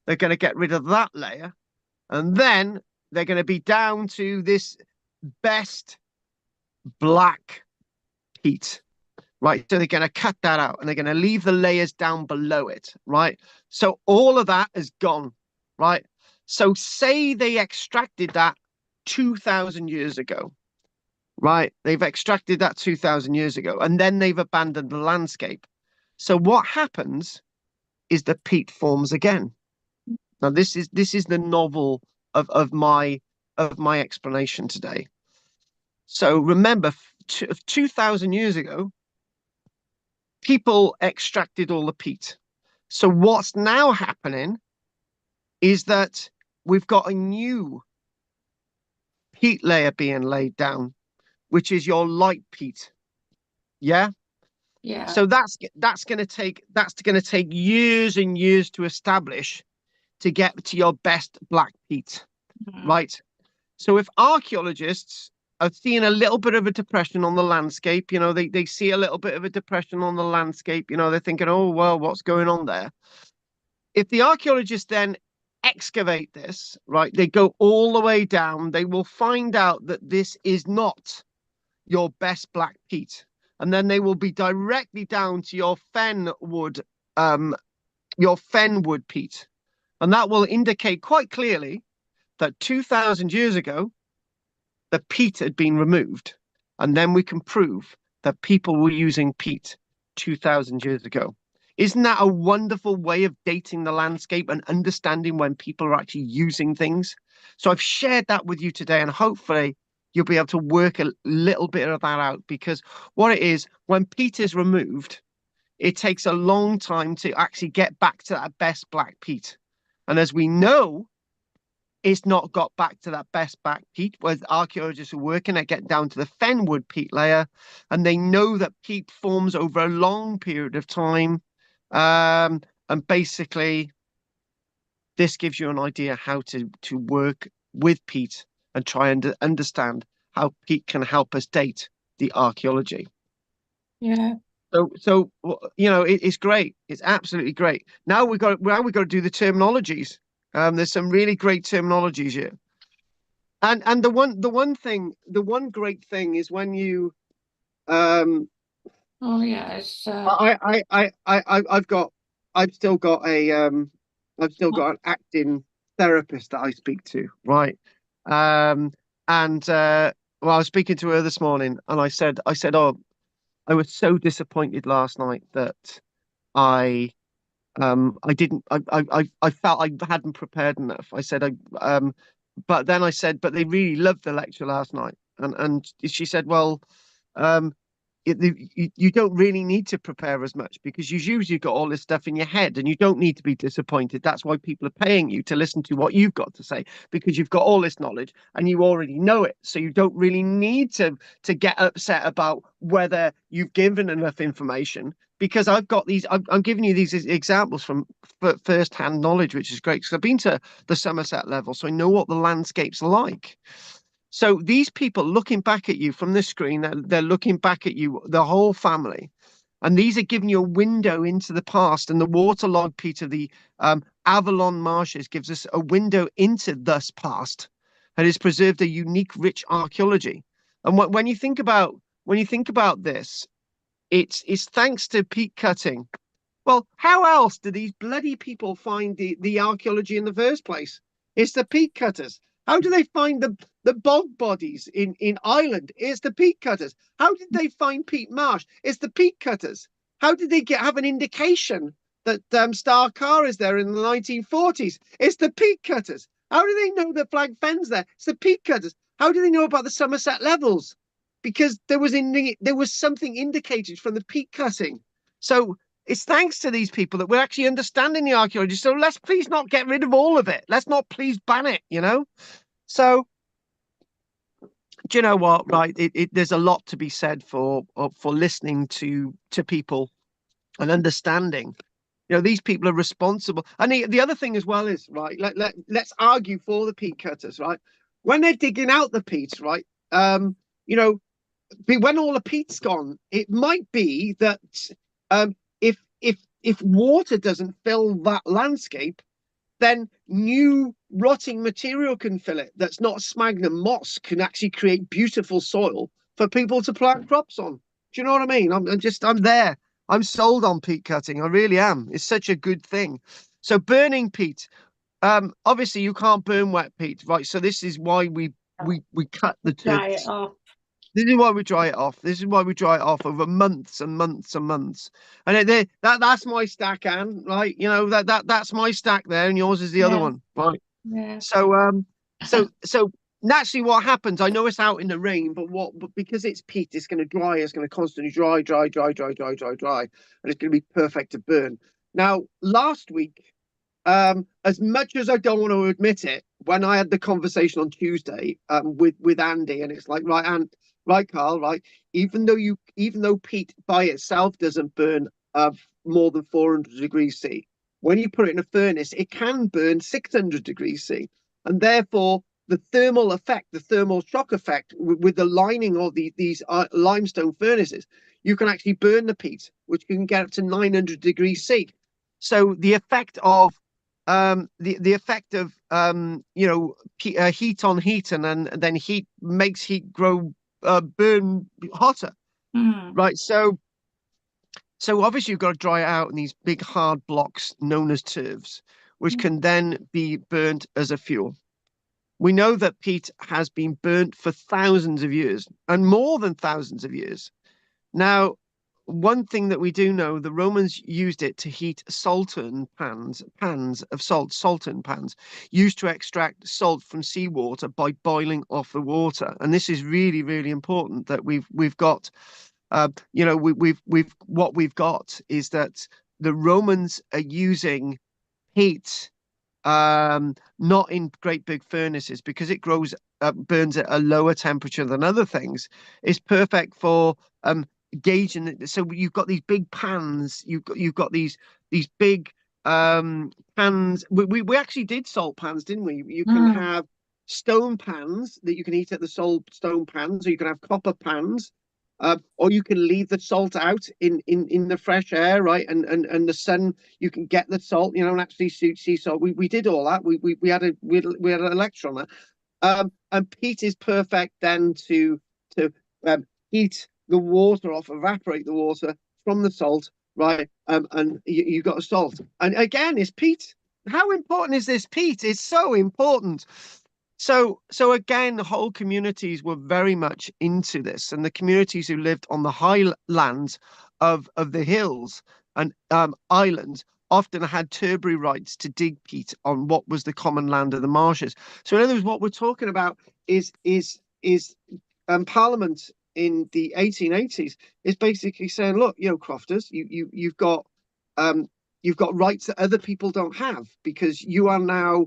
They're going to get rid of that layer, and then they're going to be down to this best black peat, right? So they're going to cut that out and they're going to leave the layers down below it, right? So all of that is gone, right? So say they extracted that 2,000 years ago, right? They've extracted that 2,000 years ago, and then they've abandoned the landscape. So what happens is the peat forms again. Now this is the novel of my explanation today. So remember, 2,000 years ago, people extracted all the peat. So what's now happening is that we've got a new peat layer being laid down, which is your light peat. Yeah. Yeah. So that's going to take years and years to establish to get to your best black peat, right? So if archaeologists are seeing a little bit of a depression on the landscape, they see a little bit of a depression on the landscape, they're thinking, oh, well, what's going on there? If the archaeologists then excavate this, right, they go all the way down, they will find out that this is not your best black peat. And then they will be directly down to your fen wood peat. And that will indicate quite clearly that 2,000 years ago, the peat had been removed. And then we can prove that people were using peat 2,000 years ago. Isn't that a wonderful way of dating the landscape and understanding when people are actually using things? So I've shared that with you today, and hopefully you'll be able to work a little bit of that out, because what it is, when peat is removed, it takes a long time to actually get back to that best black peat. And as we know, it's not got back to that best black peat, where archaeologists are working at getting down to the fenwood peat layer, and they know that peat forms over a long period of time. And basically, this gives you an idea how to work with peat and try and understand how peat can help us date the archaeology. Yeah. So it's great. It's absolutely great. Now we got to do the terminologies. There's some really great terminologies here. And the one great thing is when you Oh yeah. It's I've still got an acting therapist that I speak to, right? Well, I was speaking to her this morning, and I said, oh, I was so disappointed last night that I felt I hadn't prepared enough. I said, but then I said, but they really loved the lecture last night, and she said, well, you don't really need to prepare as much because you've usually got all this stuff in your head and you don't need to be disappointed. That's why people are paying you to listen to what you've got to say, because you've got all this knowledge and you already know it. So you don't really need to get upset about whether you've given enough information, because I've got these, I'm giving you these examples from first-hand knowledge, which is great because I've been to the Somerset level, so I know what the landscape's like. So these people looking back at you from the screen, they're looking back at you, the whole family, and these are giving you a window into the past. And the waterlogged peat of the Avalon marshes gives us a window into this past, and has preserved a unique, rich archaeology. And when you think about this, it's thanks to peat cutting. Well, how else do these bloody people find the archaeology in the first place? It's the peat cutters. How do they find the bog bodies in Ireland? It's the peat cutters. How did they find Peat Marsh? It's the peat cutters. How did they have an indication that Star Car is there in the 1940s? It's the peat cutters. How do they know that Flag Fen's there? It's the peat cutters. How do they know about the Somerset levels? Because there was something indicated from the peat cutting. So it's thanks to these people that we're actually understanding the archaeology. So let's please not get rid of all of it. Let's not please ban it, you know? So, do you know what? Right, there's a lot to be said for listening to people and understanding. You know, these people are responsible. And the other thing as well is, right, let's argue for the peat cutters, right? When they're digging out the peat, right, you know, when all the peat's gone, it might be that if water doesn't fill that landscape, then new rotting material can fill it. That's not sphagnum moss, can actually create beautiful soil for people to plant crops on. Do you know what I mean? I'm there. I'm sold on peat cutting. I really am. It's such a good thing. So burning peat, obviously you can't burn wet peat, right? So this is why we cut the Dry it turf. off. This is why we dry it off. This is why we dry it off over months and months and months. And that's my stack, Anne, right? You know, that's my stack there, and yours is the other Yeah. one, right? Yeah. So so naturally what happens, I know it's out in the rain, but because it's peat, it's gonna dry, it's gonna constantly dry, and it's gonna be perfect to burn. Now, last week, as much as I don't want to admit it, when I had the conversation on Tuesday with Andy, and it's like, right, Carl, right, even though peat by itself doesn't burn more than 400 degrees C, when you put it in a furnace, it can burn 600 degrees C, and therefore the thermal effect, the thermal shock effect with the lining of these limestone furnaces, you can actually burn the peat, which can get up to 900 degrees C. So the effect of the effect of you know, heat on heat, and then heat makes heat grow burn hotter, right? So obviously you've got to dry it out in these big hard blocks known as turfs, which can then be burnt as a fuel. We know that peat has been burnt for thousands of years, and more than thousands of years. Now, one thing that we do know, the Romans used it to heat saltern pans of salt, saltern pans, used to extract salt from seawater by boiling off the water. And this is really, really important that we've got, you know, what we've got is that the Romans are using peat, not in great big furnaces, because it burns at a lower temperature than other things. It's perfect for gauging it. So you've got these big pans, you've got these big pans. We actually did salt pans, didn't we? You can have stone pans that you can eat at the stone pans, or you can have copper pans. Or you can leave the salt out in the fresh air, right? And the sun, you can get the salt, you know, and actually see salt. We did all that. We had a lecture on that. And peat is perfect then to heat the water off, evaporate the water from the salt, right? And you got a salt. And again, it's peat. How important is this peat? It's so important. So again, the whole communities were very much into this, and the communities who lived on the high lands of the hills and islands often had turbary rights to dig peat on what was the common land of the marshes. So in other words, what we're talking about is Parliament in the 1880s is basically saying, look, crofters, you've got rights that other people don't have, because you are now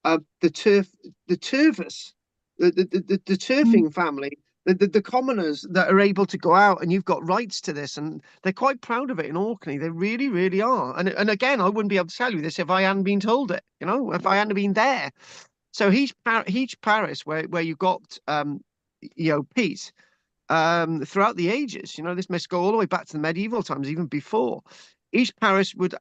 the turfers, the turfing family, the commoners that are able to go out, and you've got rights to this, and they're quite proud of it in Orkney. They really, really are. And again, I wouldn't be able to tell you this if I hadn't been told it. If I hadn't been there. So each parish where you got peat, throughout the ages, this must go all the way back to the medieval times, even before. Each parish would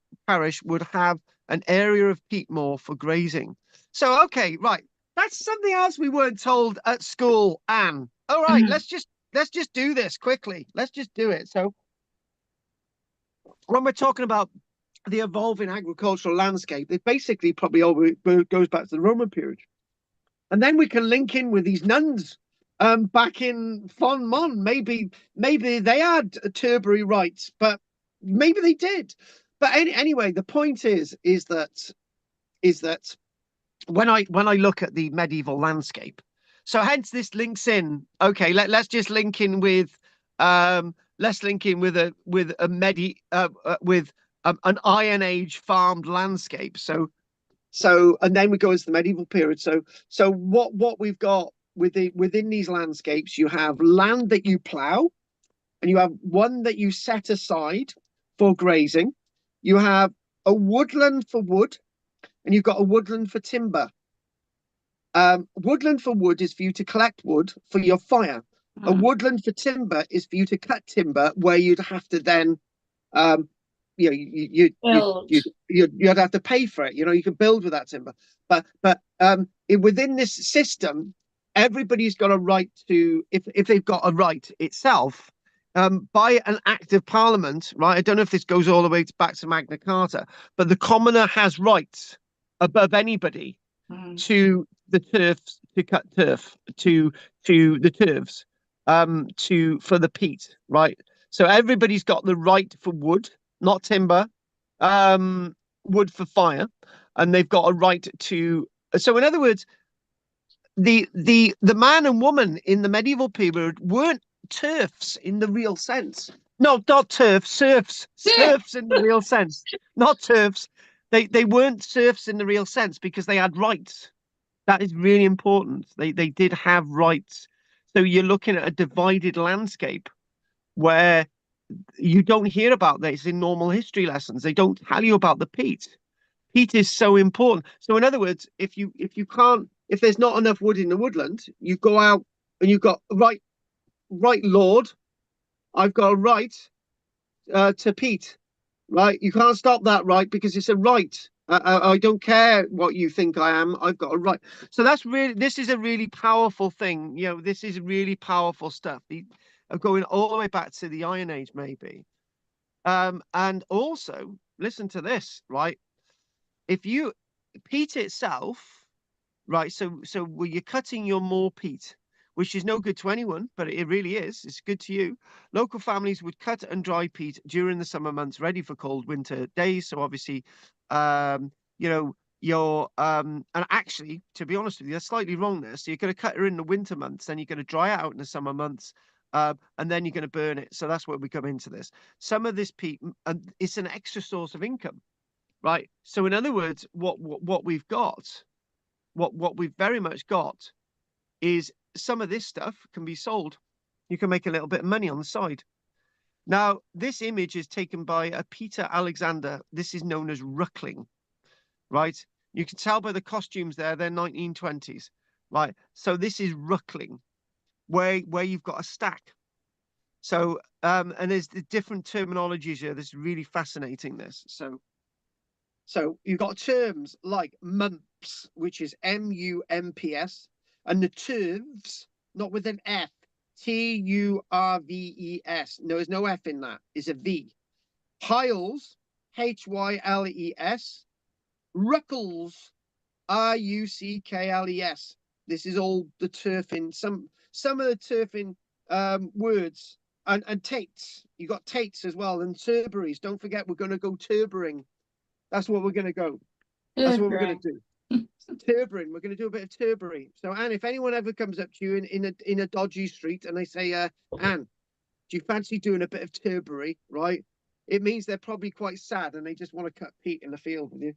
have an area of peat moor for grazing. So, okay, right. That's something else we weren't told at school, Anne. All right, let's just do this quickly. Let's just do it. So when we're talking about the evolving agricultural landscape, it basically probably all goes back to the Roman period. And then we can link in with these nuns back in Fon Mon. Maybe they had turbary rights, but maybe they did. But anyway, the point is that when I look at the medieval landscape, so hence this links in. Okay, let's just link in with let's link in with an Iron Age farmed landscape. So and then we go into the medieval period. So what we've got within these landscapes, you have land that you plow, and you have one that you set aside for grazing. You have a woodland for wood, and you've got a woodland for timber. Woodland for wood is for you to collect wood for your fire. A woodland for timber is for you to cut timber, where you'd have to then you'd have to pay for it. You can build with that timber, but within this system, everybody's got a right to, if they've got a right itself, by an act of parliament, right? I don't know if this goes all the way back to Magna Carta, but the commoner has rights above anybody to the turfs, to cut turf, to the turfs, for the peat, right? So everybody's got the right for wood, not timber, wood for fire, and they've got a right to. So in other words, the man and woman in the medieval period weren't turfs in the real sense. No, not turfs, serfs. Serfs in the real sense, not turfs. They weren't serfs in the real sense, because they had rights. That is really important. They did have rights. So you're looking at a divided landscape where you don't hear about this in normal history lessons. They don't tell you about the peat. Peat is so important. So in other words, if there's not enough wood in the woodland, you go out and you've got right, Lord, I've got a right to peat, right? You can't stop that right, because it's a right. I don't care what you think I am. I've got a right. So this is a really powerful thing. This is really powerful stuff. Going all the way back to the Iron Age, maybe. And also, listen to this, right? Peat itself, right? So you're cutting your moor peat, which is no good to anyone, but it really is. It's good to you. Local families would cut and dry peat during the summer months, ready for cold winter days. So obviously, and actually, to be honest with you, that's slightly wrong there. So you're going to cut her in the winter months, then you're going to dry it out in the summer months, and then you're going to burn it. So that's where we come into this. Some of this peat, it's an extra source of income, right? So in other words, what we've got, what we've very much got, is some of this stuff can be sold. You can make a little bit of money on the side. Now, this image is taken by a Peter Alexander. This is known as ruckling, right? You can tell by the costumes there, they're 1920s, right? So this is ruckling, where you've got a stack. So, and there's the different terminologies here. This is really fascinating, this. So you've got terms like mumps, which is MUMPS, and the turves, not with an F, TURVES. No, there's no F in that. It's a V. Hyles, HYLES. Ruckles, RUCKLES. This is all the turfing. Some of the turfing words, and tates. You got tates as well, and turberies. Don't forget, we're going to go turbering. That's what we're going to go. That's what we're going to do. turbering. We're going to do a bit of turbering. So, Anne, if anyone ever comes up to you in a dodgy street and they say, Anne, do you fancy doing a bit of turbering? Right? It means they're probably quite sad and they just want to cut peat in the field with you.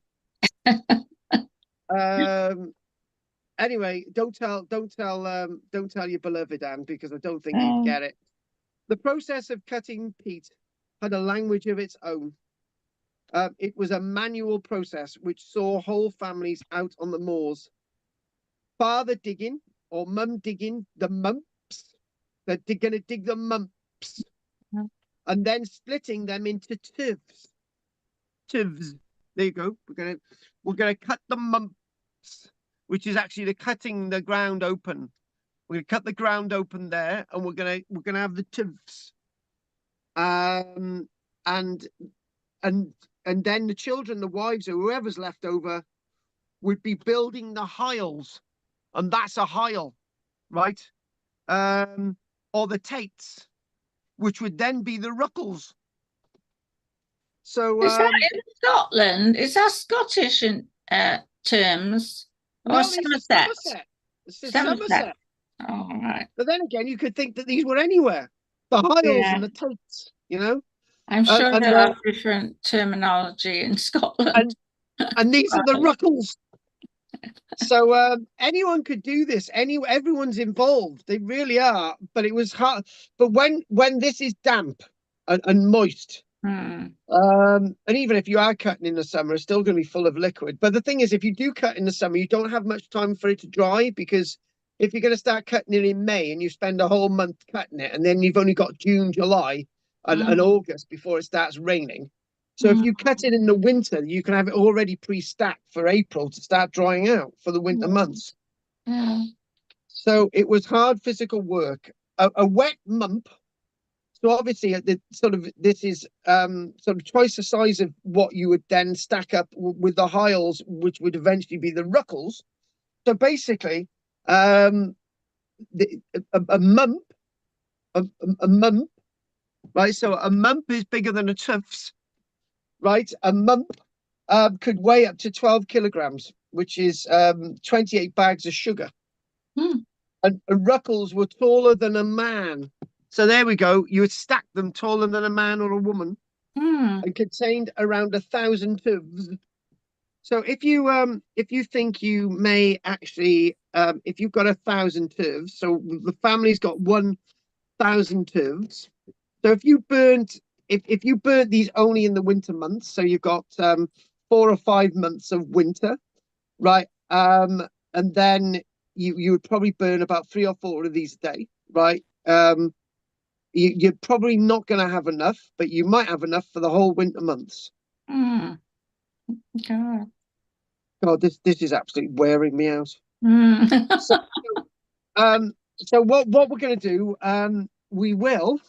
Anyway, don't tell your beloved Anne, because I don't think you'd get it. The process of cutting peat had a language of its own. It was a manual process which saw whole families out on the moors. Father digging or mum digging the mumps. They're going to dig the mumps, and then splitting them into tivs. Tivs. There you go. We're gonna cut the mumps, which is actually the cutting the ground open. We're gonna cut the ground open there, and we're gonna have the tivs. And then the children, the wives, or whoever's left over, would be building the hiles, and that's a hile, right? Or the tates, which would then be the ruckles. So is that in Scotland? Is that Scottish in terms? no, Or this is Somerset. This is Somerset. All right. But then again, you could think that these were anywhere. The hiles and the tates, you know. I'm sure and, they have different terminology in Scotland. And these are the ruckles. So anyone could do this. Everyone's involved. They really are. But it was hard. But when this is damp and moist, and even if you are cutting in the summer, it's still going to be full of liquid. But the thing is, if you do cut in the summer, you don't have much time for it to dry, because if you're going to start cutting it in May and you spend a whole month cutting it, and then you've only got June, July, and August before it starts raining. So if you cut it in the winter, you can have it already pre-stacked for April to start drying out for the winter months. So it was hard physical work. A wet mump. So obviously, this is sort of twice the size of what you would then stack up with the hiles, which would eventually be the ruckles. So basically, a mump, a mump, right? So a mump is bigger than a tufts, right? A mump could weigh up to 12 kilograms, which is 28 bags of sugar. And ruckles were taller than a man. So there we go. You would stack them taller than a man or a woman, and contained around 1,000 tubs. So if you think you may actually, if you've got 1,000 tubs, so the family's got 1,000 tubs. So if you burnt these only in the winter months, so you've got 4 or 5 months of winter, right? And then you would probably burn about 3 or 4 of these a day, right? You're probably not going to have enough, but you might have enough for the whole winter months. God, this is absolutely wearing me out. So what we're going to do, we will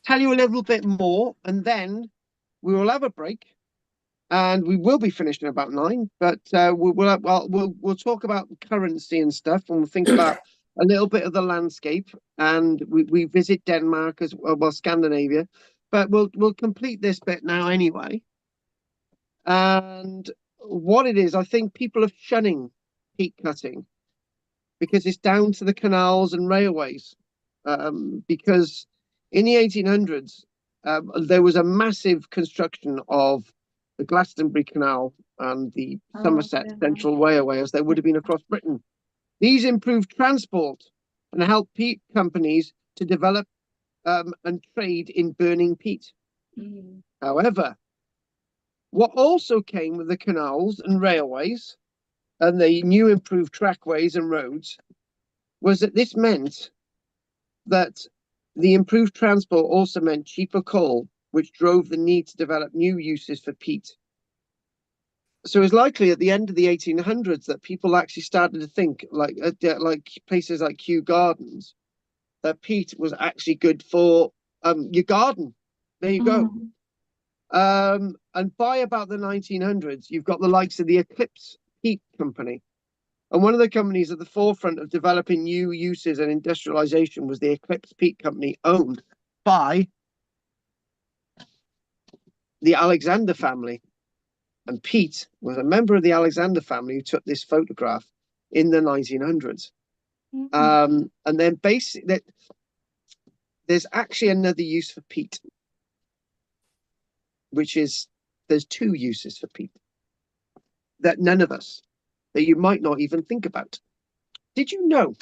tell you a little bit more, and then we will have a break, and we will be finished in about 9. But we'll talk about currency and stuff, and we'll think about a little bit of the landscape, and we visit Denmark as well, Scandinavia. But we'll complete this bit now anyway. And what it is, I think people are shunning peat cutting because it's down to the canals and railways. Because in the 1800s, there was a massive construction of the Glastonbury Canal and the Somerset Central Railway, as there would have been across Britain. These improved transport and helped peat companies to develop and trade in burning peat. However, what also came with the canals and railways and the new improved trackways and roads was that this meant that the improved transport also meant cheaper coal, which drove the need to develop new uses for peat. So it's likely at the end of the 1800s that people actually started to think, like places like Kew Gardens, that peat was actually good for your garden. There you go. And by about the 1900s, you've got the likes of the Eclipse Peat Company. And one of the companies at the forefront of developing new uses and industrialization was the Eclipse Peat Company, owned by the Alexander family. And Peat was a member of the Alexander family who took this photograph in the 1900s. And then basically, there's actually another use for peat, which is there's two uses for peat that none of us, that you might not even think about. Did you know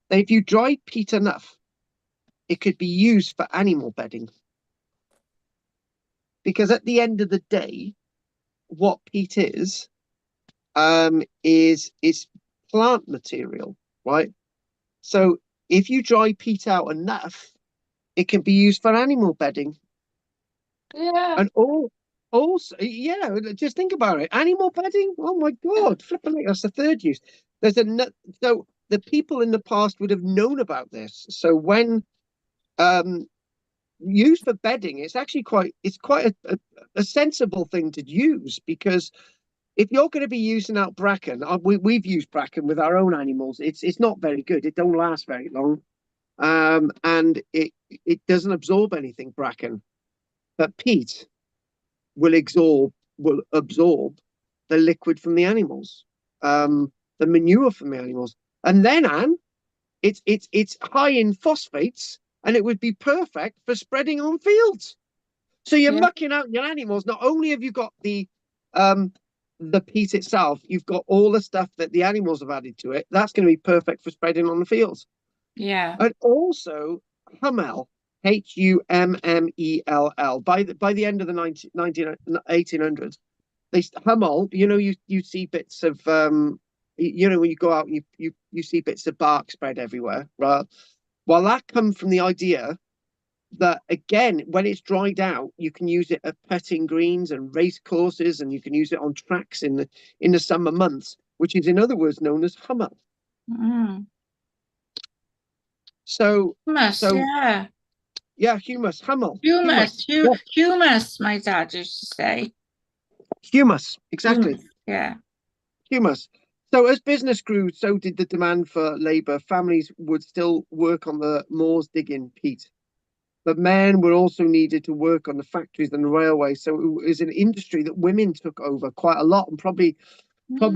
that if you dried peat enough, it could be used for animal bedding? Because at the end of the day, what peat is plant material, right? So if you dry peat out enough, it can be used for animal bedding. Yeah. And also, yeah, just think about it. Animal bedding. Oh my God, flipping it. That's the third use. So the people in the past would have known about this. So when used for bedding, it's actually quite a sensible thing to use, because if you're going to be using out bracken, we've used bracken with our own animals. It's not very good. It don't last very long, and it doesn't absorb anything, bracken. But peat will absorb the liquid from the animals, the manure from the animals, and then Anne, it's high in phosphates, and it would be perfect for spreading on fields. So you're mucking out your animals. Not only have you got the peat itself, you've got all the stuff that the animals have added to it. That's going to be perfect for spreading on the fields. Yeah. And also hummel, Hummel. By the end of the 1800s, they hummel. You know, you see bits of when you go out, you see bits of bark spread everywhere, right? Well, that comes from the idea that, again, when it's dried out, you can use it at putting greens and race courses, and you can use it on tracks in the summer months, which is in other words known as hummel. So Humus, humus, hummel, humus, my dad used to say. humus, exactly. Humus, yeah. Humus. So as business grew, so did the demand for labour. Families would still work on the moors digging peat, but men were also needed to work on the factories and the railways. So it was an industry that women took over quite a lot, and probably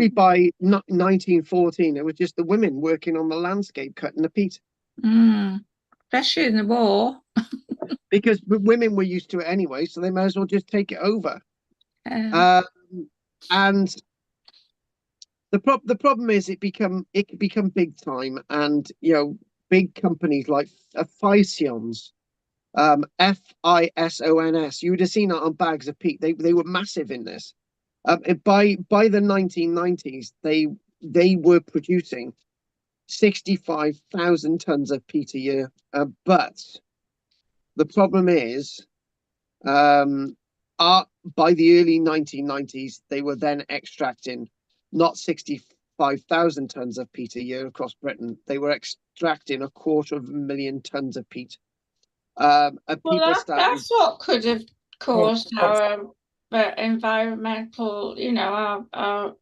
by 1914, it was just the women working on the landscape cutting the peat. Especially in the war. Because women were used to it anyway, so they may as well just take it over. And the problem is it can become big time, and big companies like Fisons, Fisons. You would have seen that on bags of peat. They were massive in this. By the 1990s, they were producing 65,000 tons of peat a year. But the problem is, by the early 1990s, they were then extracting not 65,000 tons of peat a year across Britain. They were extracting 250,000 tons of peat. Well, that's what could have caused our environmental, our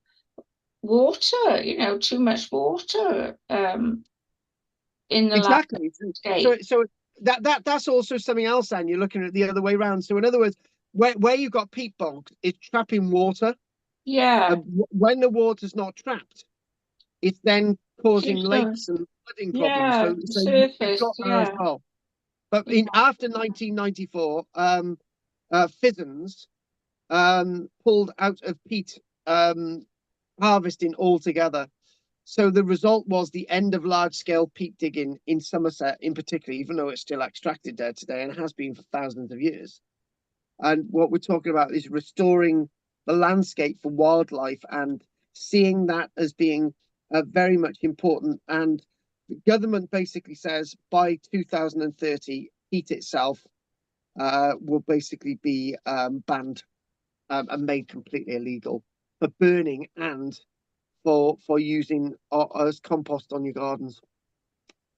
water, too much water in the exactly. landscape. So that's also something else, and you're looking at the other way around. So in other words, where you've got peat bogs, it's trapping water. Yeah. When the water's not trapped, it's then causing lakes and flooding problems. So you've got that as well. But after 1994, Fisons pulled out of peat harvesting altogether. So the result was the end of large-scale peat digging in Somerset, in particular, even though it's still extracted there today and has been for thousands of years. And what we're talking about is restoring the landscape for wildlife and seeing that as being very much important. And the government basically says by 2030, peat itself will basically be banned and made completely illegal for burning and for using as compost on your gardens.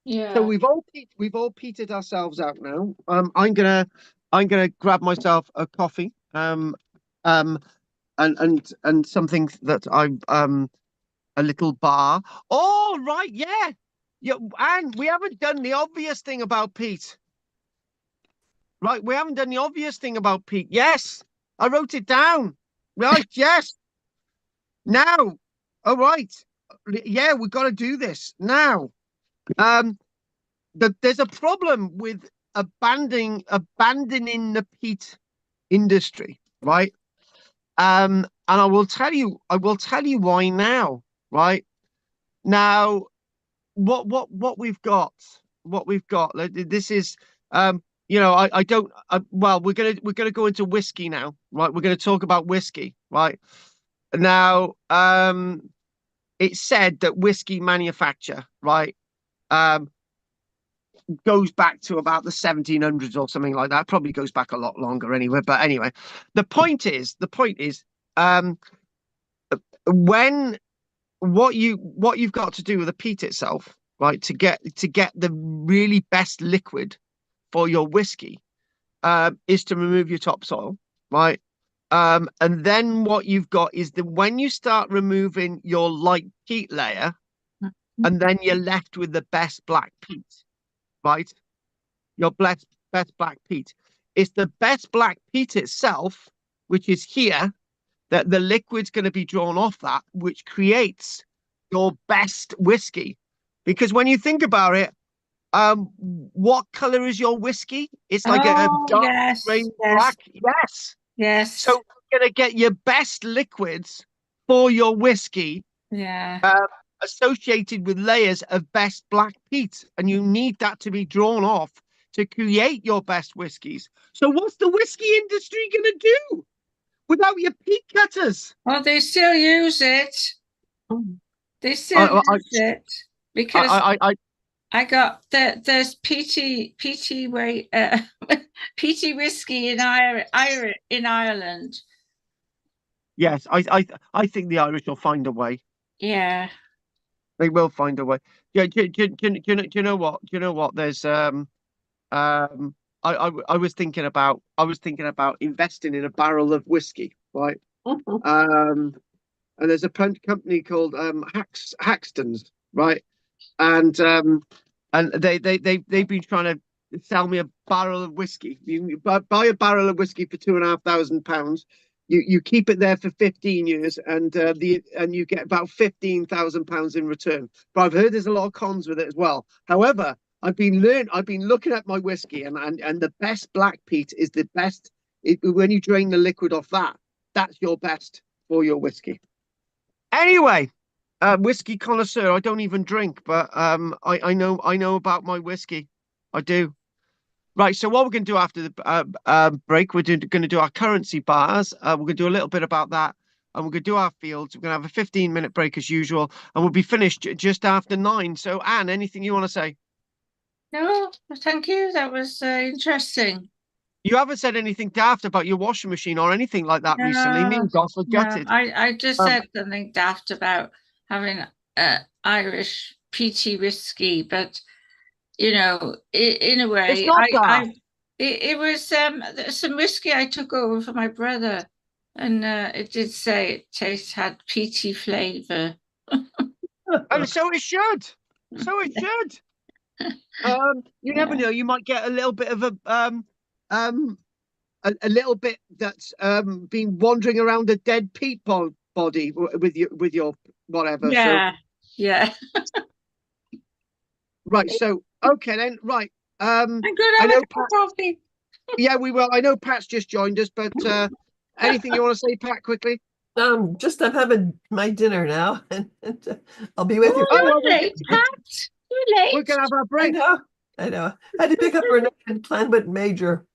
Yeah. So we've all peated ourselves out now. I'm gonna grab myself a coffee. And something that I'm a little bar. Oh right, yeah. And we haven't done the obvious thing about peat. Right, we haven't done the obvious thing about peat. Yes, I wrote it down. Right, yes. Now, all right. Yeah, we've got to do this now. There's a problem with abandoning the peat industry, right? And I will tell you why now, right? Now, what we've got, this is, I don't, well, we're gonna go into whiskey now, right? We're gonna talk about whiskey, right? Now, it's said that whiskey manufacture, right, um, goes back to about the 1700s or something like that. Probably goes back a lot longer anyway. But anyway, the point is, um, when what you've got to do with the peat itself, right, to get the really best liquid for your whiskey, is to remove your topsoil, right? And then what you've got is that when you start removing your light peat layer, and then you're left with the best black peat, right? Your best black peat. It's the best black peat itself, which is here, that the liquid's going to be drawn off that, which creates your best whiskey. Because when you think about it, what color is your whiskey? It's like a Oh, dark yes, grey yes, black. Yes. yes. So you're going to get your best liquids for your whiskey Yeah. associated with layers of best black peat, and you need that to be drawn off to create your best whiskies. So what's the whiskey industry going to do without your peat cutters? Well, they still use it. They still use it because I got there's peaty way peaty whiskey in Ireland. Yes, I think the Irish will find a way. Yeah. They will find a way. Yeah, do you know what? Do you know what? There's I was thinking about investing in a barrel of whiskey, right? And there's a company called Haxton's, right? And they've been trying to sell me a barrel of whiskey. You buy a barrel of whiskey for £2,500. You keep it there for 15 years, and you get about £15,000 in return. But I've heard there's a lot of cons with it as well. However, I've been looking at my whiskey, and the best black peat is the best. When you drain the liquid off that, that's your best for your whiskey. Anyway, whiskey connoisseur. I don't even drink, but I know about my whiskey. I do. Right, so what we're going to do after the break, we're going to do our currency bars. We're going to do a little bit about that, and we're going to do our fields. We're going to have a 15-minute break as usual, and we'll be finished just after 9. So, Anne, anything you want to say? No, thank you. That was interesting. You haven't said anything daft about your washing machine or anything like that recently. Me and Goss are gutted. I just said something daft about having Irish peaty whiskey, but in a way, It's not daft. It was some whiskey I took over for my brother, and it did say it had peaty flavour. And so it should. So it should. You never know. You might get a little bit of a little bit that's been wandering around a dead peat body with your whatever. Yeah. So, yeah. Right. So okay then. Right. I'm good. I know coffee. Yeah, we will. I know Pat's just joined us, but anything you want to say, Pat, quickly? Just I'm having my dinner now, and I'll be with you. Oh, you're late, Pat. You're late. We're gonna have our break. I know. I had to pick up her in Clanbit Major,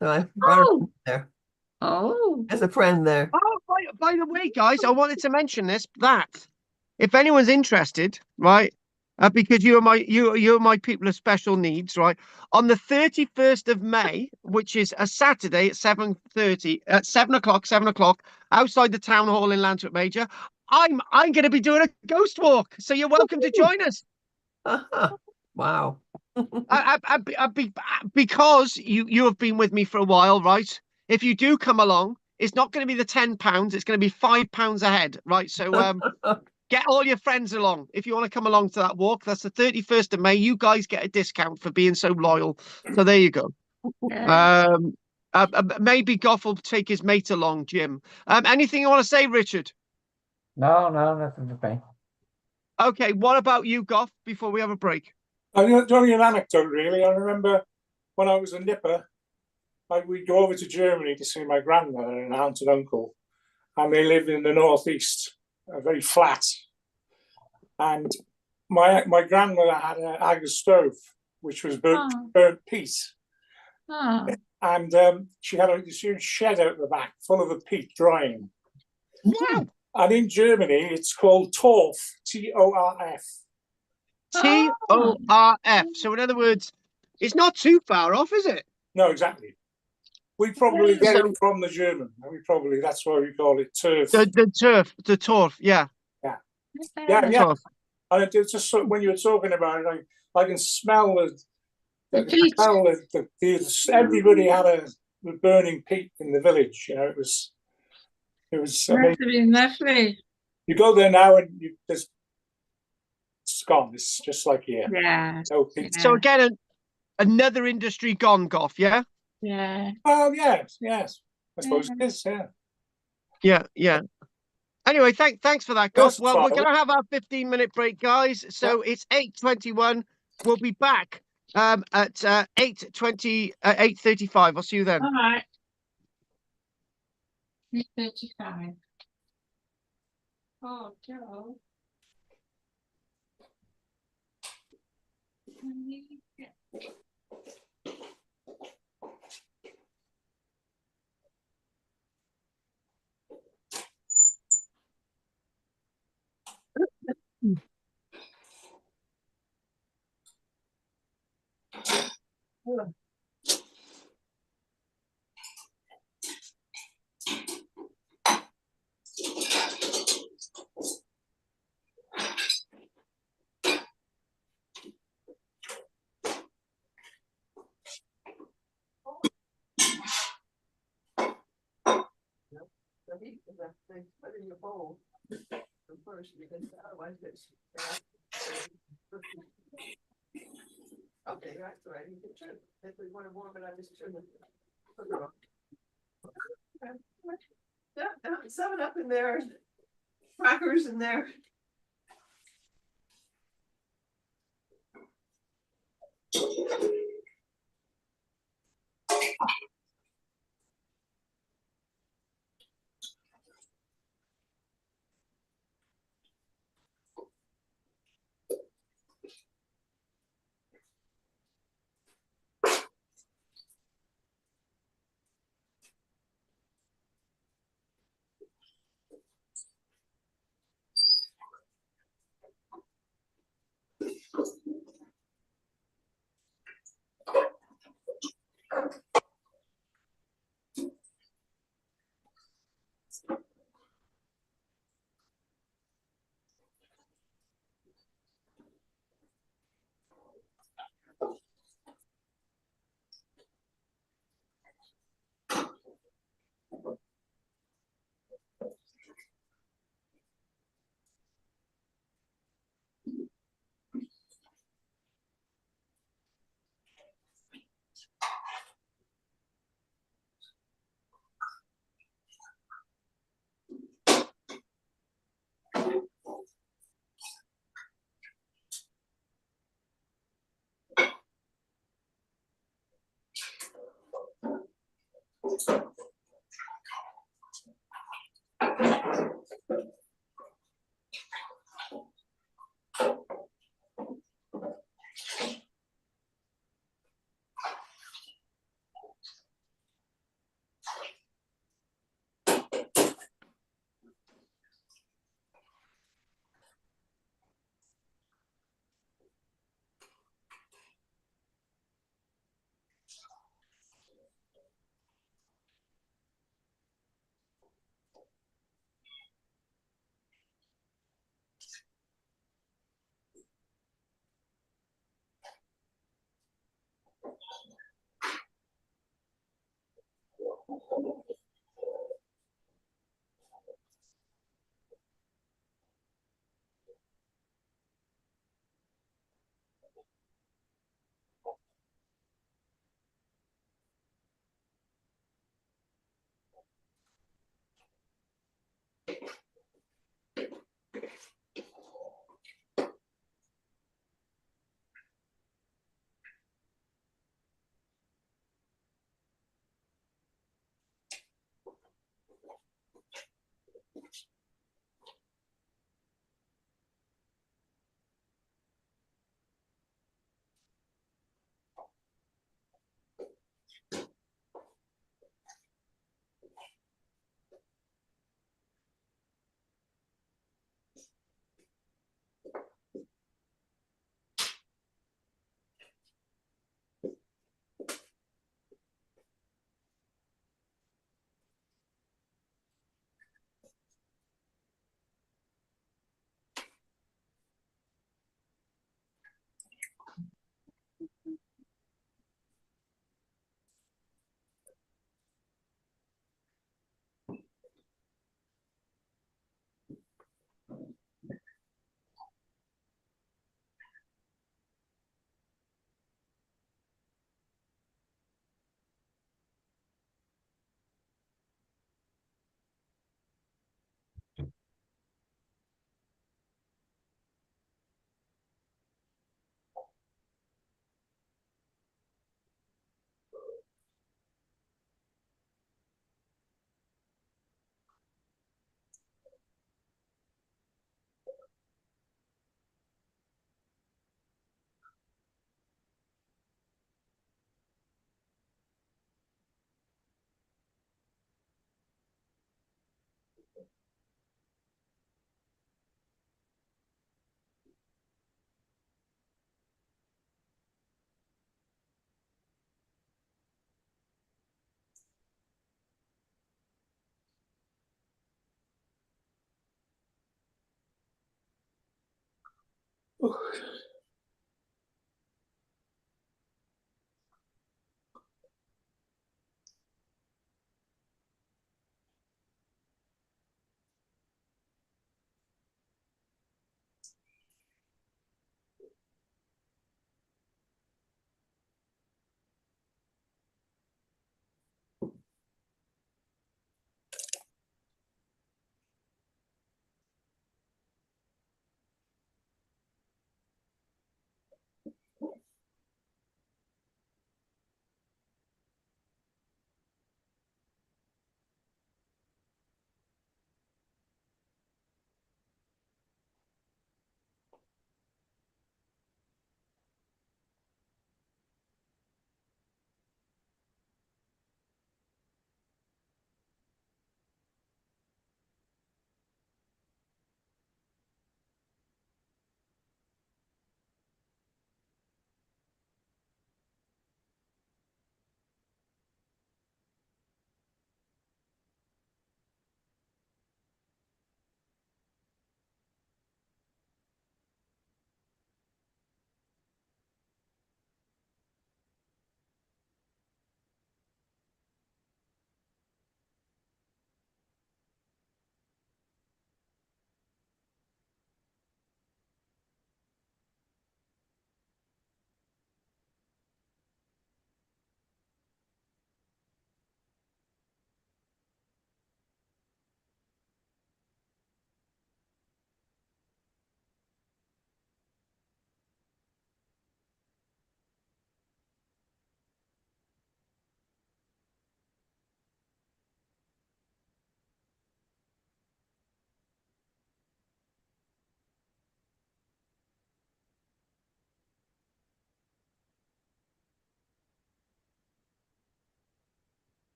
so I brought her there. Oh, As a friend there. Oh, by the way, guys, I wanted to mention that if anyone's interested, right, because you are my people of special needs, right, on the 31st of May, which is a Saturday at 7:30, at 7 o'clock, outside the town hall in Lantworth Major, I'm going to be doing a ghost walk, so you're welcome to join us. Wow. Because you have been with me for a while, right? If you do come along, it's not going to be the £10, it's going to be £5 a head, right? So get all your friends along if you want to come along to that walk. That's the 31st of May. You guys get a discount for being so loyal. So there you go. Maybe Goff will take his mate along, Jim. Anything you want to say, Richard? No, nothing for me. Okay, what about you, Goff, before we have a break? It's only an anecdote, really. I remember when I was a nipper, we'd go over to Germany to see my grandmother and aunt and uncle, and they lived in the northeast, very flat. And my grandmother had an Aga stove, which was burnt peat. Oh. And she had this huge shed out the back full of the peat drying. Wow. And in Germany, it's called Torf, Torf. Torf. So in other words, it's not too far off, is it? No, exactly. We probably get So- it from the German. That's why we call it turf. The Torf, yeah. Yeah. Torf. And it's just when you were talking about it, I can smell The peat. everybody had a burning peat in the village. You know, it was Must have been lovely. you go there now and it's gone. It's just like here. Yeah. No peat. So again, another industry gone, Goff, yeah? Yeah. Well, yes. I suppose it is, yeah. Yeah. Anyway, thanks for that, Goff. That's Well, we're fine. going to have our 15-minute break, guys. So it's 8:21. We'll be back at 8:35. I'll see you then. All right. 35. Oh, Joe. Put in your bowl first, because otherwise it's. Okay, that's right. You can turn. If we want to warm it, I just turn the. Yeah, 7-Up in there, crackers in there.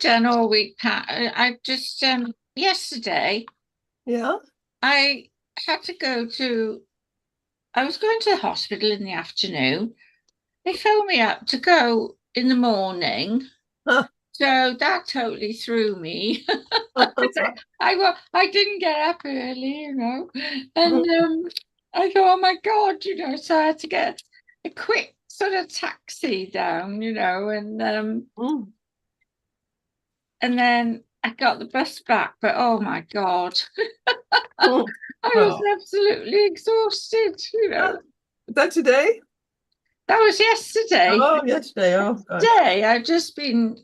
done all week, Pat? I just yesterday Yeah. I had to go to. I was going to the hospital in the afternoon. They phoned me up to go in the morning. Huh. So that totally threw me. I didn't get up early, and I thought, oh my God, so I had to get a quick sort of taxi down, Mm. and then I got the bus back, but oh my God, Mm. I was Oh. absolutely exhausted, Is that today? That was yesterday. Oh, yesterday. Oh, gosh. Today, I've just been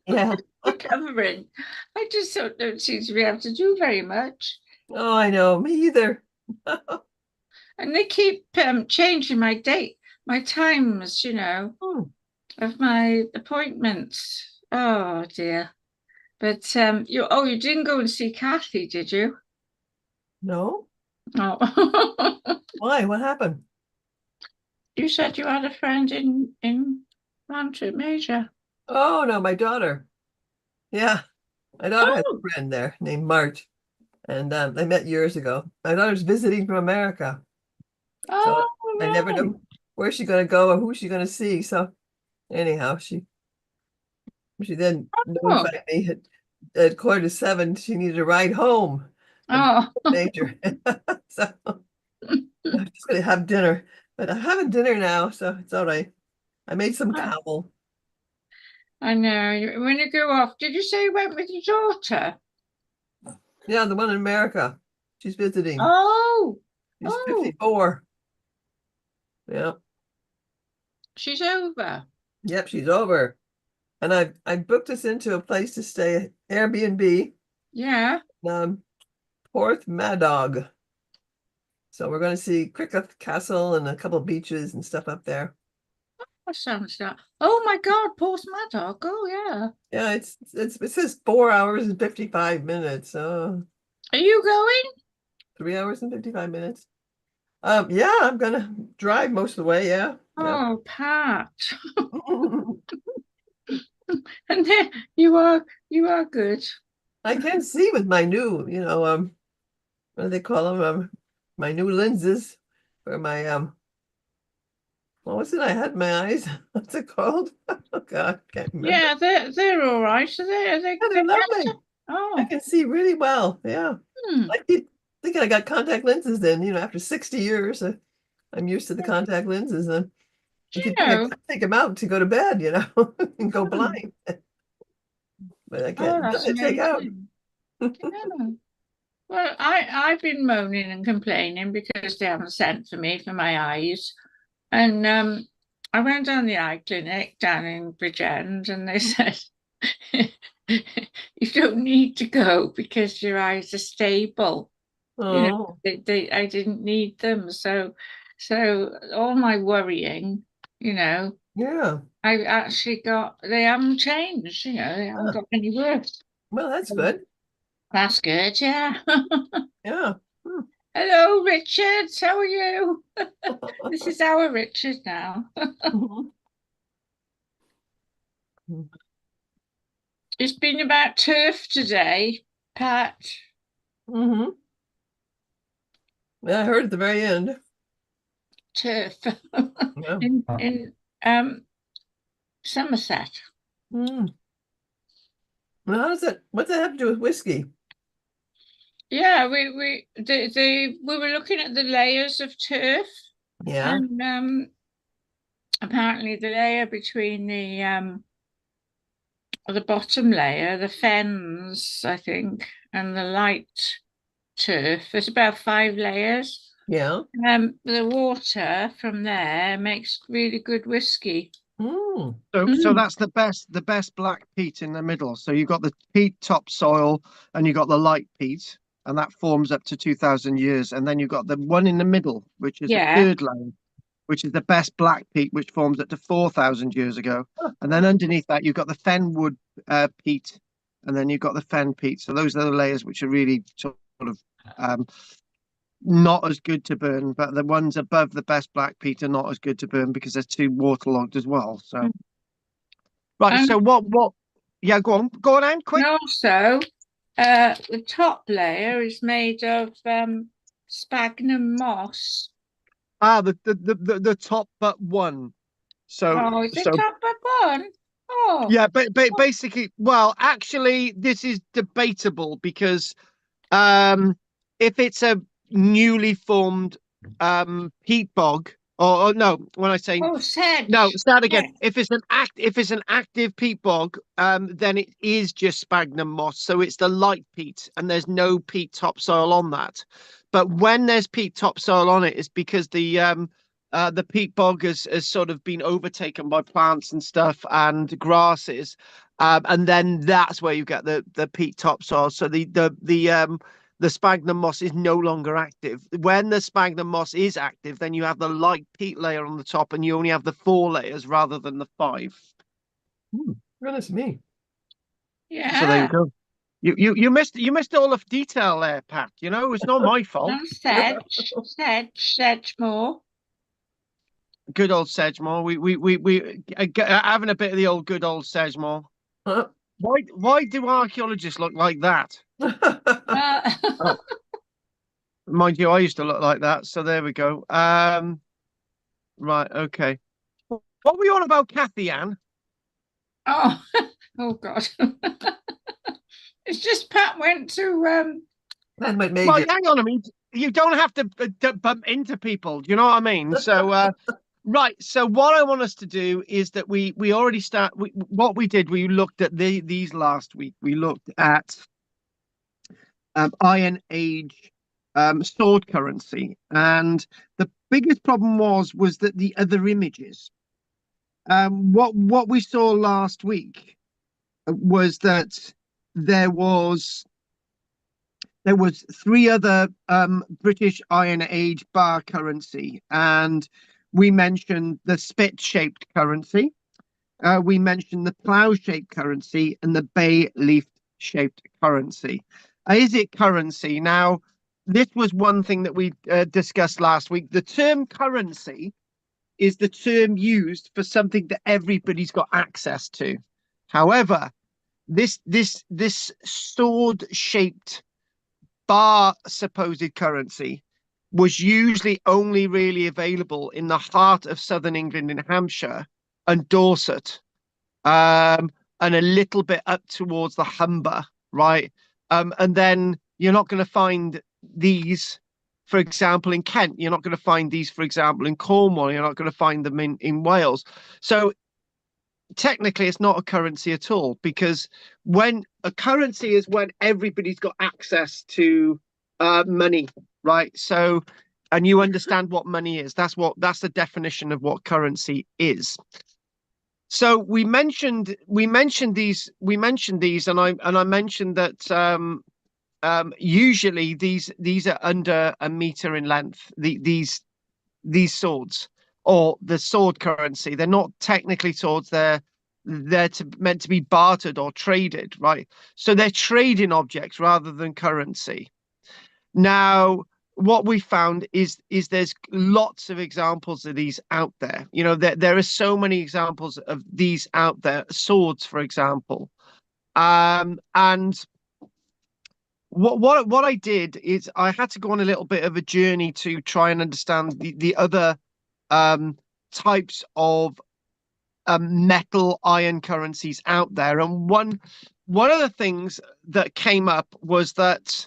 Yeah. recovering. I just don't seem to be able to do very much. Oh, I know. Me either. And they keep changing my date, my times, Mm. of my appointments. Oh dear. But you didn't go and see Kathy, did you? No. Oh. Why? What happened? You said you had a friend in Rancho Major. Oh, no, my daughter. Yeah. My daughter has Oh. a friend there named March, and they met years ago. My daughter's visiting from America, so Oh, I never right. know where she's going to go or who she's going to see. So anyhow, she then Oh. notified me at 6:45 she needed a ride home from Oh. Major. So I'm just going to have dinner, but I'm having dinner now, so it's all right. I made some cowl. I know. When you go off, did you say you went with your daughter? Yeah, the one in America. She's visiting. Oh, She's 54. Yeah. She's over. Yep, she's over. And I booked us into a place to stay, Airbnb, Yeah. Porth Madog. So we're going to see Cricket Castle and a couple of beaches and stuff up there. That sounds like. Oh my God, Porth Madog. Oh yeah. Yeah, it says 4 hours and 55 minutes. Are you going? 3 hours and 55 minutes. Yeah, I'm gonna drive most of the way. Yeah. Oh, Pat. And then you are good. I can see with my new, what do they call them? My new lenses for my what was it? I had my eyes. What's it called? Oh God, can't remember. Yeah, they're all right. Are they Yeah, they're lovely. I Oh. can see really well. Yeah. Hmm. I keep thinking I got contact lenses then, after 60 years. I'm used to the contact lenses, and Do I you keep thinking I know? can't take them out to go to bed, and go blind. But I Oh, can't. that's Nothing to take out. amazing. Yeah. Well, I've been moaning and complaining because they haven't sent for me for my eyes. And I went down the eye clinic down in Bridgend, and they said you don't need to go because your eyes are stable. Oh, I didn't need them. So all my worrying, yeah. I actually they haven't changed, they haven't Huh. got any worse. Well, that's good. That's good, yeah. Yeah. Hello, Richard. How are you? This is our Richard now. It's been about turf today, Pat. Yeah, I heard at the very end. Turf Yeah. in Somerset. Well, what's that have to do with whiskey? Yeah, we were looking at the layers of turf. Yeah. And apparently the layer between the bottom layer, the fens, I think, and the light turf, there's about 5 layers. Yeah. The water from there makes really good whiskey. Mm. So that's the best black peat in the middle. So you've got the peat topsoil and you've got the light peat, and that forms up to 2,000 years. And then you've got the one in the middle, which is a third layer, which is the best black peat, which forms up to 4,000 years ago. And then underneath that, you've got the fenwood peat, and then you've got the fen peat. So those are the layers which are really sort of not as good to burn, but the ones above the best black peat are not as good to burn because they're too waterlogged as well. So right, so what Yeah, go on, Anne, quick. And also, the top layer is made of sphagnum moss. The top but one. So Oh, is it so top but one? Oh, yeah, but basically, well, actually, this is debatable because if it's a newly formed peat bog, or no, when I say oh, sedge. no, start again. Yeah. If it's an active peat bog, then it is just sphagnum moss. So it's the light peat, and there's no peat topsoil on that. But when there's peat topsoil on it, it's because the peat bog has sort of been overtaken by plants and stuff and grasses, and then that's where you get the peat topsoil. So the sphagnum moss is no longer active. When the sphagnum moss is active, then you have the light peat layer on the top, and you only have the 4 layers rather than the 5. Goodness me. Yeah. So there you go. You missed all of detail there, Pat. You know, it's not my fault. And sedge more. Good old Sedgemore. We having a bit of the old good old Sedgemore. Huh? Why do archaeologists look like that? Oh, mind you, I used to look like that. So there we go. Right, okay. What were you on about, Kathy Ann? Oh, oh God. It's just Pat went to That might Well, make it. hang on a minute. You don't have to bump into people. Do you know what I mean? So, right. So, what I want us to do is that we already what we did. We looked at these last week. We looked at Iron Age sword currency, and the biggest problem was that the other images. What we saw last week was that there was 3 other British Iron Age bar currency, and we mentioned the spit-shaped currency, we mentioned the plough-shaped currency, and the bay leaf-shaped currency. Is it currency? Now, this was one thing that we discussed last week. The term currency is the term used for something that everybody's got access to. However, this sword-shaped bar supposed currency was usually only really available in the heart of southern England, in Hampshire and Dorset, and a little bit up towards the Humber, right? And then you're not going to find these, for example, in Kent. You're not going to find these, for example, in Cornwall. You're not going to find them in Wales. So technically it's not a currency at all, because when a currency is when everybody's got access to money, right? So, and you understand what money is. That's the definition of what currency is. So we mentioned these, and I mentioned that usually these are under a meter in length. These swords, or the sword currency, they're not technically swords. They're meant to be bartered or traded, right? So they're trading objects rather than currency. Now, what we found is there's lots of examples of these out there. You know, there are so many examples of these out there. Swords, for example, and what I did is I had to go on a little bit of a journey to try and understand the other types of metal iron currencies out there. And one of the things that came up was that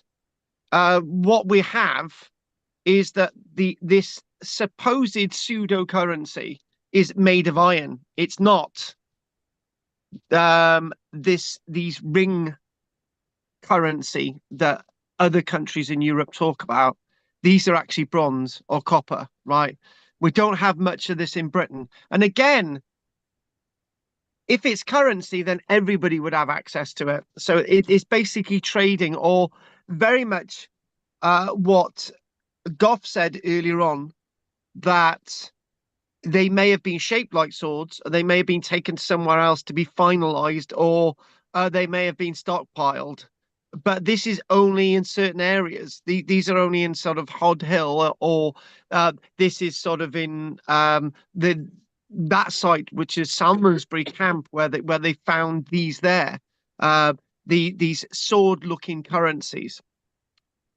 what we have is that this supposed pseudo currency is made of iron. It's not. These ring currency that other countries in Europe talk about, these are actually bronze or copper, right? We don't have much of this in Britain. And again, if it's currency, then everybody would have access to it. So it's basically trading, or very much what Goff said earlier on, that they may have been shaped like swords, or they may have been taken somewhere else to be finalized, or they may have been stockpiled. But this is only in certain areas. These are only in sort of Hod Hill, or this is sort of in that site, which is Salmonsbury Camp, where they found these there, these sword-looking currencies.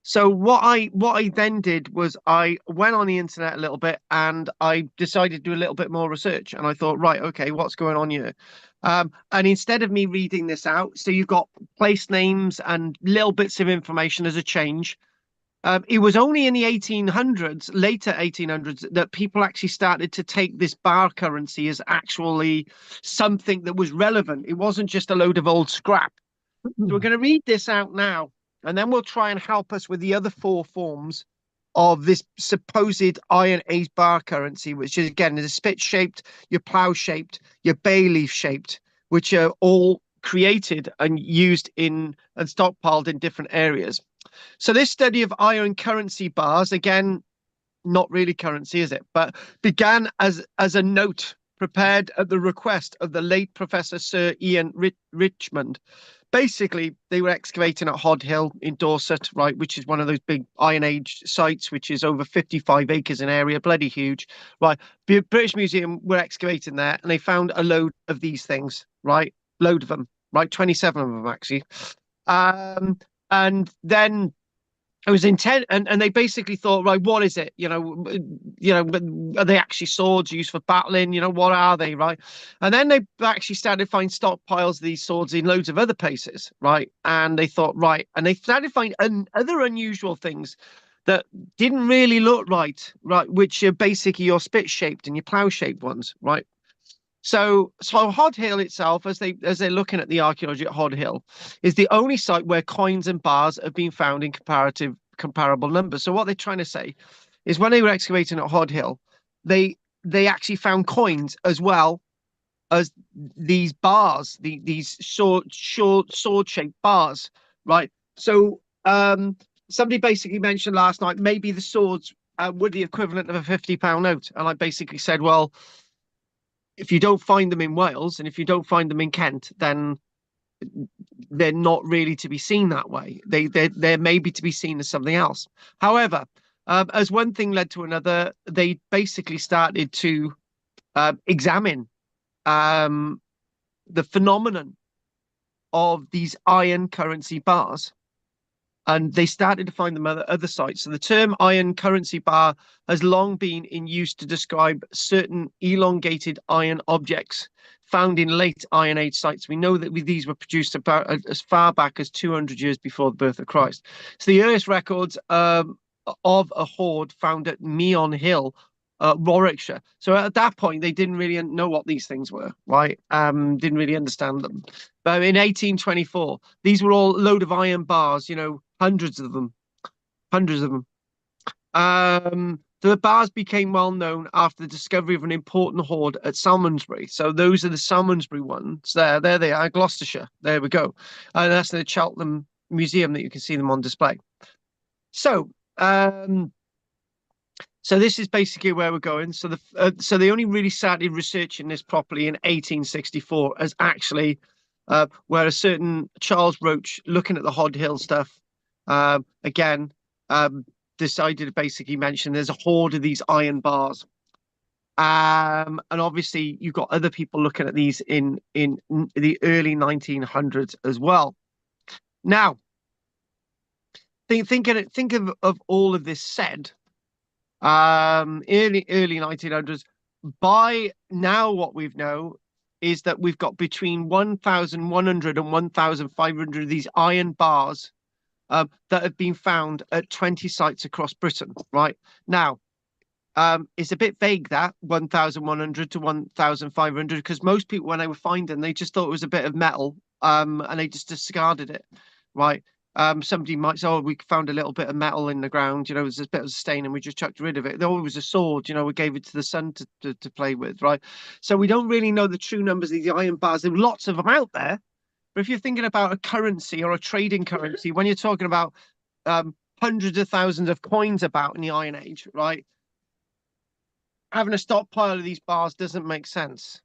So what I then did was I went on the internet a little bit and I decided to do a little bit more research. And I thought, right, okay, what's going on here? And instead of me reading this out, so you've got place names and little bits of information as a change. It was only in the 1800s, later 1800s, that people actually started to take this bar currency as actually something that was relevant. It wasn't just a load of old scrap. So we're going to read this out now, and then we'll try and help us with the other four forms of this supposed Iron Age bar currency, which is, again, is a spit-shaped, your plough-shaped, your bay leaf-shaped, which are all created and used in and stockpiled in different areas. So this study of iron currency bars, again, not really currency, is it? But began as a note prepared at the request of the late Professor Sir Ian Richmond. Basically, they were excavating at Hod Hill in Dorset, right, which is one of those big Iron Age sites, which is over 55 acres in area, bloody huge, right? The British Museum were excavating there, and they found a load of these things, right? Load of them, right? 27 of them, actually. And then it was intent, and they basically thought, right, what is it? Are they actually swords used for battling? What are they, right? And then they actually started to find stockpiles of these swords in loads of other places, right? And they thought, right, and they started to find other unusual things that didn't really look right, which are basically your spit-shaped and your plough-shaped ones, right? So Hod Hill itself, as they're looking at the archaeology at Hod Hill, is the only site where coins and bars have been found in comparable numbers. So what they're trying to say is, when they were excavating at Hod Hill, they actually found coins as well as these bars, these sword-shaped bars, right? So somebody basically mentioned last night maybe the swords were the equivalent of a £50 note, and I basically said, well, if you don't find them in Wales and if you don't find them in Kent, then they're not really to be seen that way. They're maybe to be seen as something else. However, as one thing led to another, they basically started to examine the phenomenon of these iron currency bars. And they started to find them at other sites. So the term iron currency bar has long been in use to describe certain elongated iron objects found in late Iron Age sites. We know that these were produced about as far back as 200 years before the birth of Christ. So the earliest records of a hoard found at Meon Hill, Warwickshire. So at that point, they didn't really know what these things were, right? Didn't really understand them. But in 1824, these were all a load of iron bars, hundreds of them. So the bars became well known after the discovery of an important hoard at Salmonsbury. So those are the Salmonsbury ones. There they are, Gloucestershire. There we go. And that's the Cheltenham Museum that you can see them on display. So, so this is basically where we're going. So they only really started researching this properly in 1864, as actually where a certain Charles Roach, looking at the Hod Hill stuff, decided to basically mention there's a hoard of these iron bars. And obviously you've got other people looking at these in the early 1900s as well. Now, think of all of this said, early 1900s. By now, what we know is that we've got between 1,100 and 1,500 of these iron bars that have been found at 20 sites across Britain. Right now, it's a bit vague, that 1,100 to 1,500, because most people, when they were finding, they just thought it was a bit of metal, and they just discarded it. Right. Somebody might say, oh, we found a little bit of metal in the ground, there's a bit of a stain and we just chucked rid of it. Oh, it was a sword, we gave it to the son to play with, right? So we don't really know the true numbers of these iron bars. There are lots of them out there. But if you're thinking about a currency or a trading currency, when you're talking about hundreds of thousands of coins about in the Iron Age, right? Having a stockpile of these bars doesn't make sense.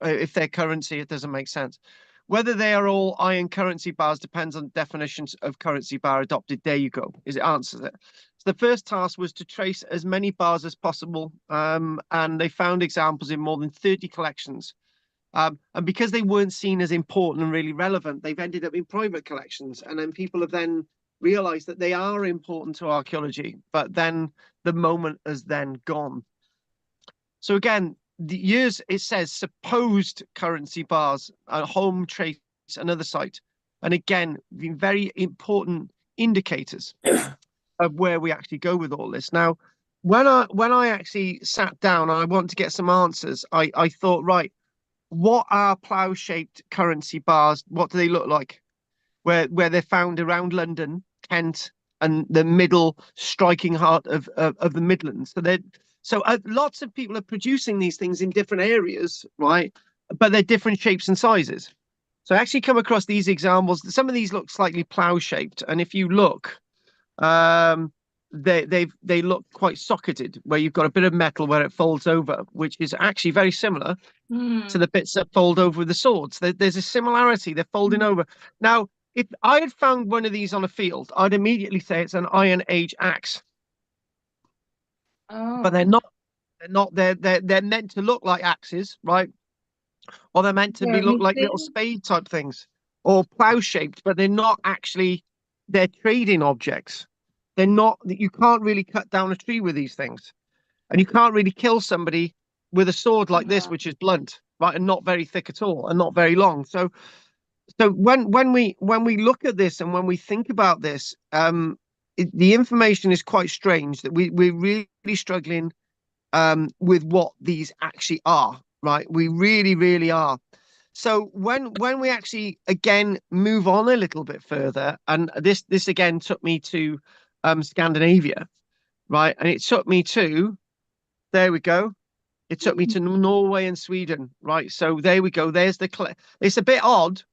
If they're currency, it doesn't make sense. whether they are all iron currency bars depends on definitions of currency bar adopted. There you go. It answers it. So the first task was to trace as many bars as possible, and they found examples in more than 30 collections. And because they weren't seen as important and really relevant, they've ended up in private collections. And then people have then realized that they are important to archaeology, but then the moment has then gone. So again, the years, it says supposed currency bars, home trace, another site. And again, the very important indicators of where we actually go with all this. Now, when I actually sat down and I want to get some answers, I thought, right, what are plough-shaped currency bars? What do they look like? Where they're found around London, Kent, and the middle striking heart of the Midlands. So lots of people are producing these things in different areas, right? But they're different shapes and sizes. So I actually come across these examples. Some of these look slightly plough-shaped, and if you look, they look quite socketed, where you've got a bit of metal where it folds over, which is actually very similar to the bits that fold over with the swords. There's a similarity. They're folding over. Now, if I had found one of these on a field, I'd immediately say it's an Iron Age axe. But they're not. They're not. They're meant to look like axes, right? Or they're meant to look like little spade type things, or plough shaped. But they're not actually. They're trading objects. They're not. You can't really cut down a tree with these things, and you can't really kill somebody with a sword like this, which is blunt, right, and not very thick at all, and not very long. So when we look at this and when we think about this, the information is quite strange. That we're really struggling with what these actually are, right? We really are. So when we actually again move on a little bit further, and this again took me to Scandinavia, right, and it took me to, there we go. It took me to Norway and Sweden, right? So there we go. There's it's a bit odd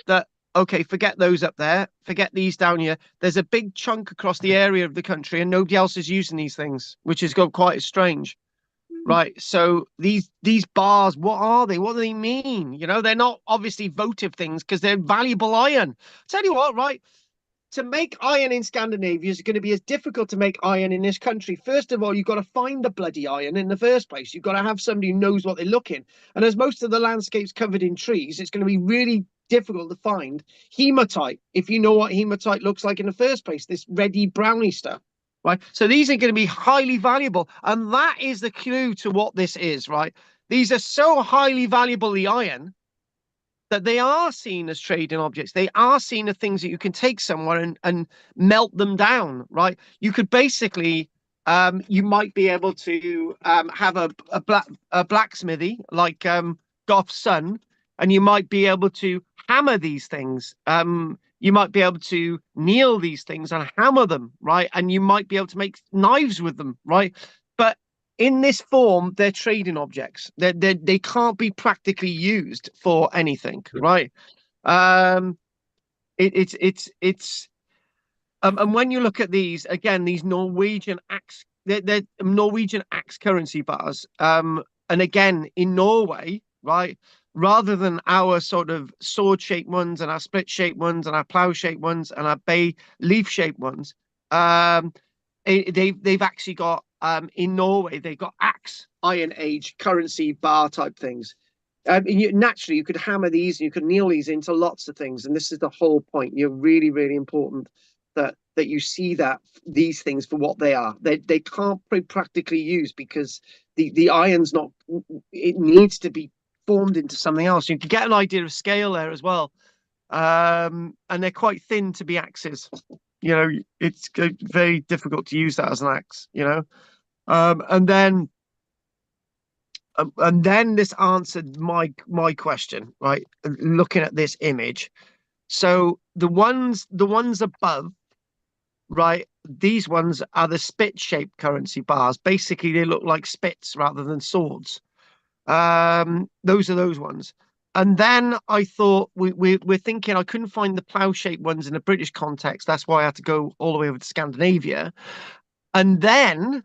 that, okay, forget those up there, forget these down here. There's a big chunk across the area of the country and nobody else is using these things, which has got quite strange, right? So these bars, what are they? What do they mean? You know, they're not obviously votive things because they're valuable iron. Tell you what, right? To make iron in Scandinavia is going to be as difficult to make iron in this country. First of all, you've got to find the bloody iron in the first place. You've got to have somebody who knows what they're looking. And as most of the landscape's covered in trees, it's going to be really difficult to find hematite, if you know what hematite looks like in the first place, this reddy browny stuff, right? So these are going to be highly valuable. And that is the clue to what this is, right? These are so highly valuable, the iron, that they are seen as trading objects. They are seen as things that you can take somewhere and melt them down, right? You could basically, you might be able to have a blacksmithy like Goth's son, and you might be able to hammer these things. You might be able to nail these things and hammer them, right? And you might be able to make knives with them, right? But in this form, they're trading objects. They can't be practically used for anything, right? And when you look at these again, these Norwegian axe, they're Norwegian axe currency bars. And again, in Norway, right, rather than our sort of sword-shaped ones and our split-shaped ones and our plough-shaped ones and our bay leaf-shaped ones, they've actually got in Norway, they've got axe Iron Age currency bar type things. Naturally, you could hammer these and you could nail these into lots of things. And this is the whole point. You're really important that you see these things for what they are. They can't be practically used because the iron's not, it needs to be formed into something else. You can get an idea of scale there as well. And they're quite thin to be axes. You know, it's very difficult to use that as an axe, you know. And then this answered my question, right? Looking at this image. So the ones above, right? These ones are the spit-shaped currency bars. Basically, they look like spits rather than swords. Those are those ones. And then I thought we're thinking I couldn't find the plough-shaped ones in a British context. That's why I had to go all the way over to Scandinavia. And then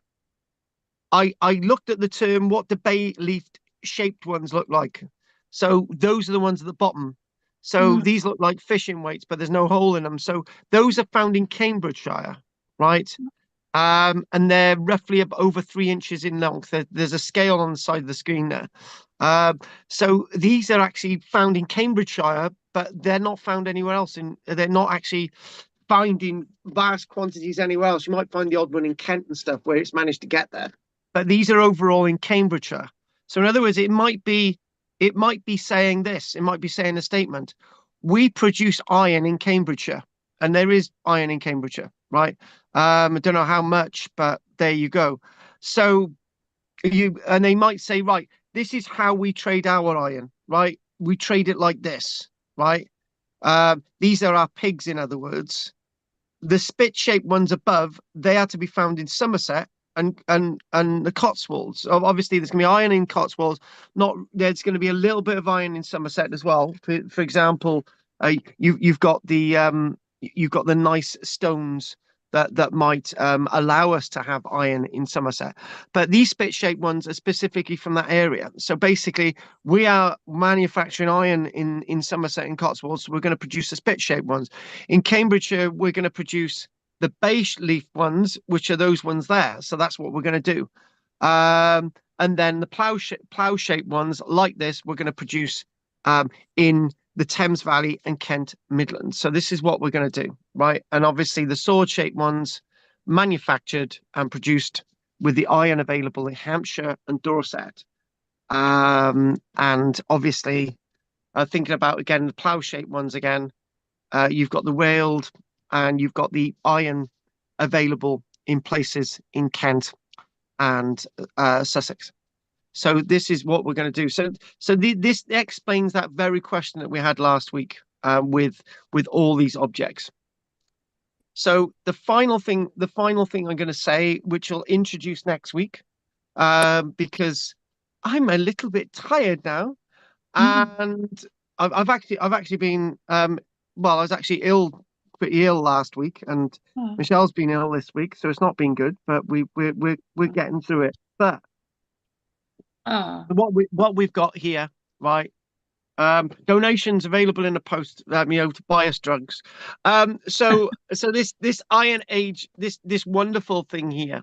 I looked at the term, what the bay leaf shaped ones look like. So those are the ones at the bottom. So these look like fishing weights, but there's no hole in them. So those are found in Cambridgeshire, right? And they're roughly over 3 inches in length. There's a scale on the side of the screen there. So these are actually found in Cambridgeshire, but they're not found anywhere else. They're not actually found in vast quantities anywhere else. You might find the odd one in Kent and stuff where it's managed to get there, but these are overall in Cambridgeshire. So in other words, it might be saying this. It might be saying a statement. We produce iron in Cambridgeshire, and there is iron in Cambridgeshire, right? I don't know how much, but there you go. So and they might say, right, this is how we trade our iron, right? We trade it like this, right? These are our pigs, in other words. The spit-shaped ones above, they are to be found in Somerset and the Cotswolds. Obviously, there's going to be iron in Cotswolds. There's going to be a little bit of iron in Somerset as well. For example, you've got the nice stones that might allow us to have iron in Somerset. But these spit-shaped ones are specifically from that area. So basically, we are manufacturing iron in Somerset and Cotswolds. So we're going to produce the spit-shaped ones. In Cambridgeshire, we're going to produce the base leaf ones, which are those ones there. So that's what we're going to do. And then the plough-shaped ones like this, we're going to produce in the Thames Valley and Kent Midlands. So this is what we're going to do, right? And obviously the sword-shaped ones manufactured and produced with the iron available in Hampshire and Dorset. And obviously, thinking about, again, the plough-shaped ones again, you've got the railed and you've got the iron available in places in Kent and Sussex. So this is what we're going to do. So this explains that very question that we had last week with all these objects. So the final thing I'm going to say, which I'll introduce next week, because I'm a little bit tired now, and I've actually been well, I was actually pretty ill last week, and Michelle's been ill this week, so it's not been good, but we're getting through it. But what we've got here, right? Donations available in the post, to buy us drugs. So this Iron Age, this wonderful thing here,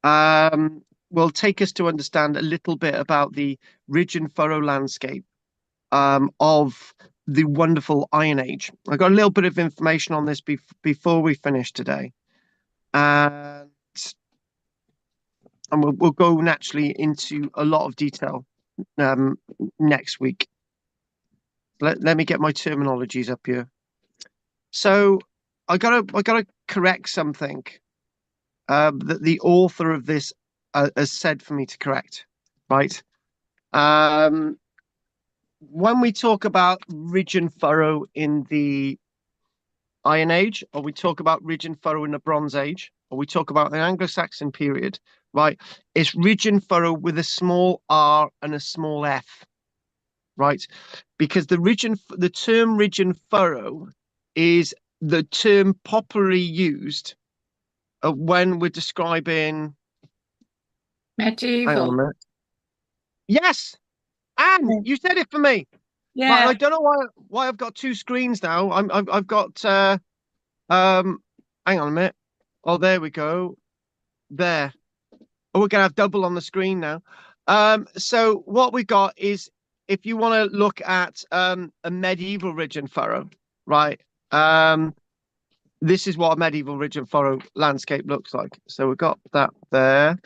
will take us to understand a little bit about the ridge and furrow landscape of the wonderful Iron Age. I got a little bit of information on this before we finish today, and we'll go naturally into a lot of detail next week. Let me get my terminologies up here. So I gotta correct something that the author of this has said for me to correct, right? When we talk about ridge and furrow in the Iron Age, or we talk about ridge and furrow in the Bronze Age, or we talk about the Anglo-Saxon period, right? It's ridge and furrow with a small r and a small f, right? Because the term ridge and furrow is the term popularly used when we're describing medieval. Hang on a minute. Yes, and you said it for me. Yeah. But I don't know why I've got two screens now. I've got hang on a minute. Oh, there we go. There. Oh, we're gonna have double on the screen now. So what we got is, if you want to look at a medieval ridge and furrow, right? This is what a medieval ridge and furrow landscape looks like. So we've got that there,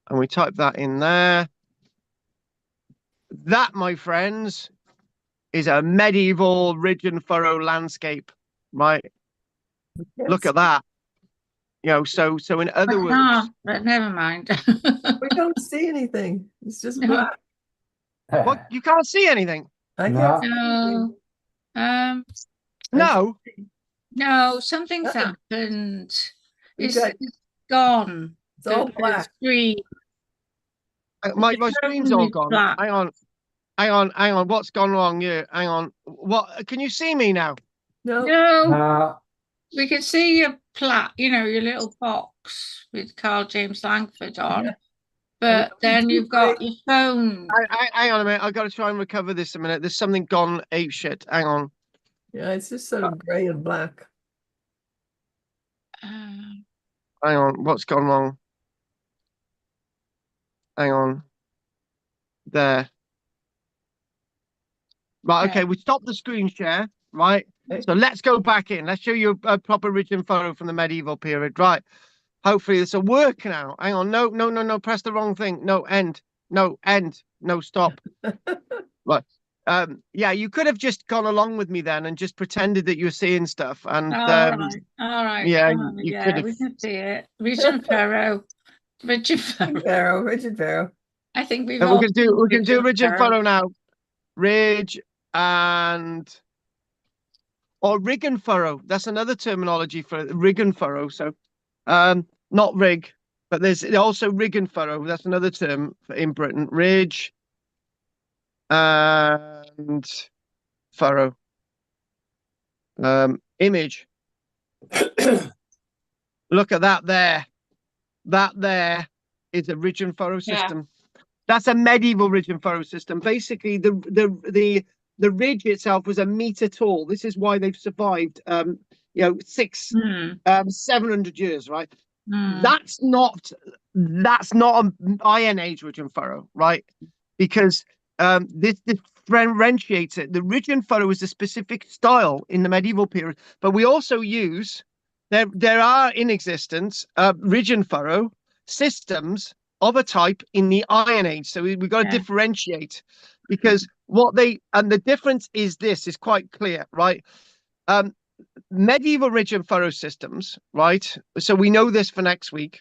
and we type that in there. That, my friends, is a medieval ridge and furrow landscape, right? Yes. Look at that. So in other words, but never mind. We don't see anything. It's just No. black. what, you can't see anything? I No. can't see anything. No. No. No, something's Nothing. happened. We've It's gone. It's all The black. screen. My The screen's phone all is gone. black. Hang on. What's gone wrong here? Hang on. What? Can you see me now? No. No, No. we can see your your little box with Karl-James Langford on. Yeah. but then you've got your phone. Hang on a minute. I've got to try and recover this a minute. There's something gone ape shit. Hang on. Yeah, it's just sort of gray and black. Hang on. What's gone wrong? Hang on. There. Right. Okay. We stopped the screen share. Right. Okay. So let's go back in. Let's show you a proper original photo from the medieval period. Right. Hopefully this will work now. Hang on. No, no, no, no. Press the wrong thing. No, end. No, end. No, stop. Right. Yeah, you could have just gone along with me then and just pretended that you were seeing stuff. And All right. yeah, Oh, you yeah, could have. we can see it. Richard Farrow. Richard Farrow. Richard Farrow. I think we've We're all gonna do seen Ridge photo now. Ridge and or rig and furrow. That's another terminology for rig and furrow. So not rig, but there's also rig and furrow. That's another term for in Britain. Ridge and furrow. Image. Look at that there. That there is a ridge and furrow system. That's a medieval ridge and furrow system. Basically, the ridge itself was a meter tall. This is why they've survived 700 years, right? That's not an Iron Age ridge and furrow, right? Because this differentiates it. The ridge and furrow is a specific style in the medieval period, but we also use there are in existence ridge and furrow systems of a type in the Iron Age. So we've got to differentiate, because the difference is this is quite clear, right? Medieval ridge and furrow systems, right? So we know this for next week.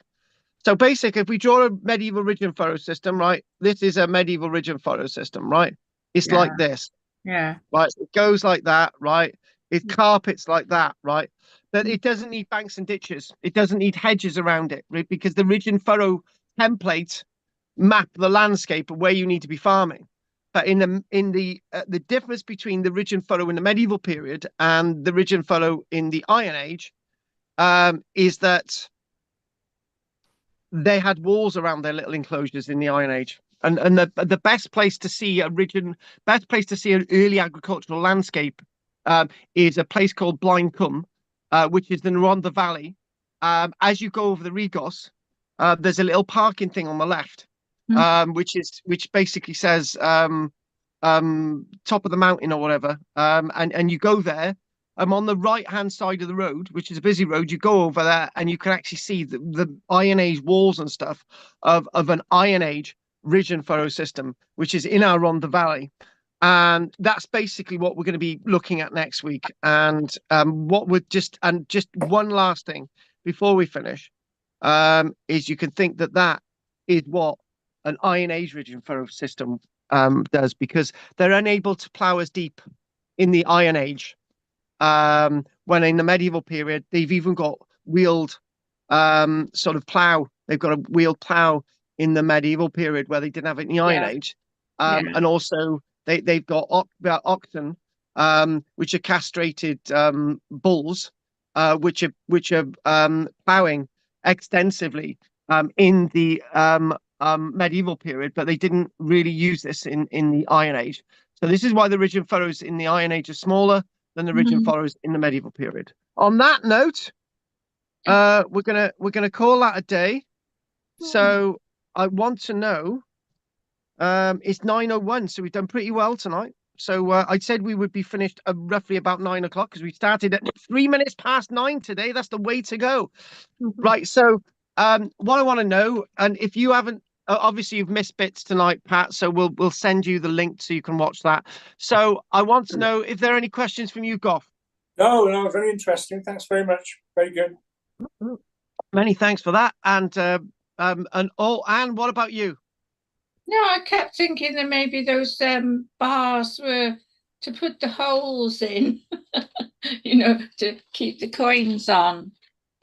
So basically, if we draw a medieval ridge and furrow system, right? This is a medieval ridge and furrow system, right? It's like this. Yeah. Right. It goes like that, right? It carpets like that, right? But it doesn't need banks and ditches. It doesn't need hedges around it, right? Because the ridge and furrow templates map the landscape of where you need to be farming. But in the difference between the ridge and furrow in the medieval period and the ridge and furrow in the Iron Age is that they had walls around their little enclosures in the Iron Age. And the best place to see an early agricultural landscape is a place called Blind Cwm, which is in the Rhondda Valley. As you go over the Regos, there's a little parking thing on the left, which basically says top of the mountain or whatever. And you go there. On the right-hand side of the road, which is a busy road, you go over there and you can actually see the Iron Age walls and stuff of an Iron Age ridge and furrow system, which is in our Rhondda Valley. And that's basically what we're going to be looking at next week. And just one last thing before we finish is you can think that is what an Iron Age ridge and furrow system does, because they're unable to plow as deep in the Iron Age. When in the medieval period, they've even got wheeled sort of plow. They've got a wheeled plow in the medieval period where they didn't have it in the Iron Age. And also they've got oxen, which are castrated bulls, which are plowing extensively in the medieval period, but they didn't really use this in the Iron Age. So this is why the ridge and furrows in the Iron Age are smaller than the ridge and furrows in the medieval period. On that note, we're gonna call that a day. So I want to know, it's 9:01, so we've done pretty well tonight. So I said we would be finished roughly about 9 o'clock, because we started at 3 minutes past 9 today. That's the way to go. Right. So what I want to know, and if you haven't, obviously you've missed bits tonight, Pat, so we'll send you the link so you can watch that. So I want to know if there are any questions from you, Goff. No, very interesting. Thanks very much. Very good. Many thanks for that. And Anne, what about you? No, I kept thinking that maybe those bars were to put the holes in, to keep the coins on,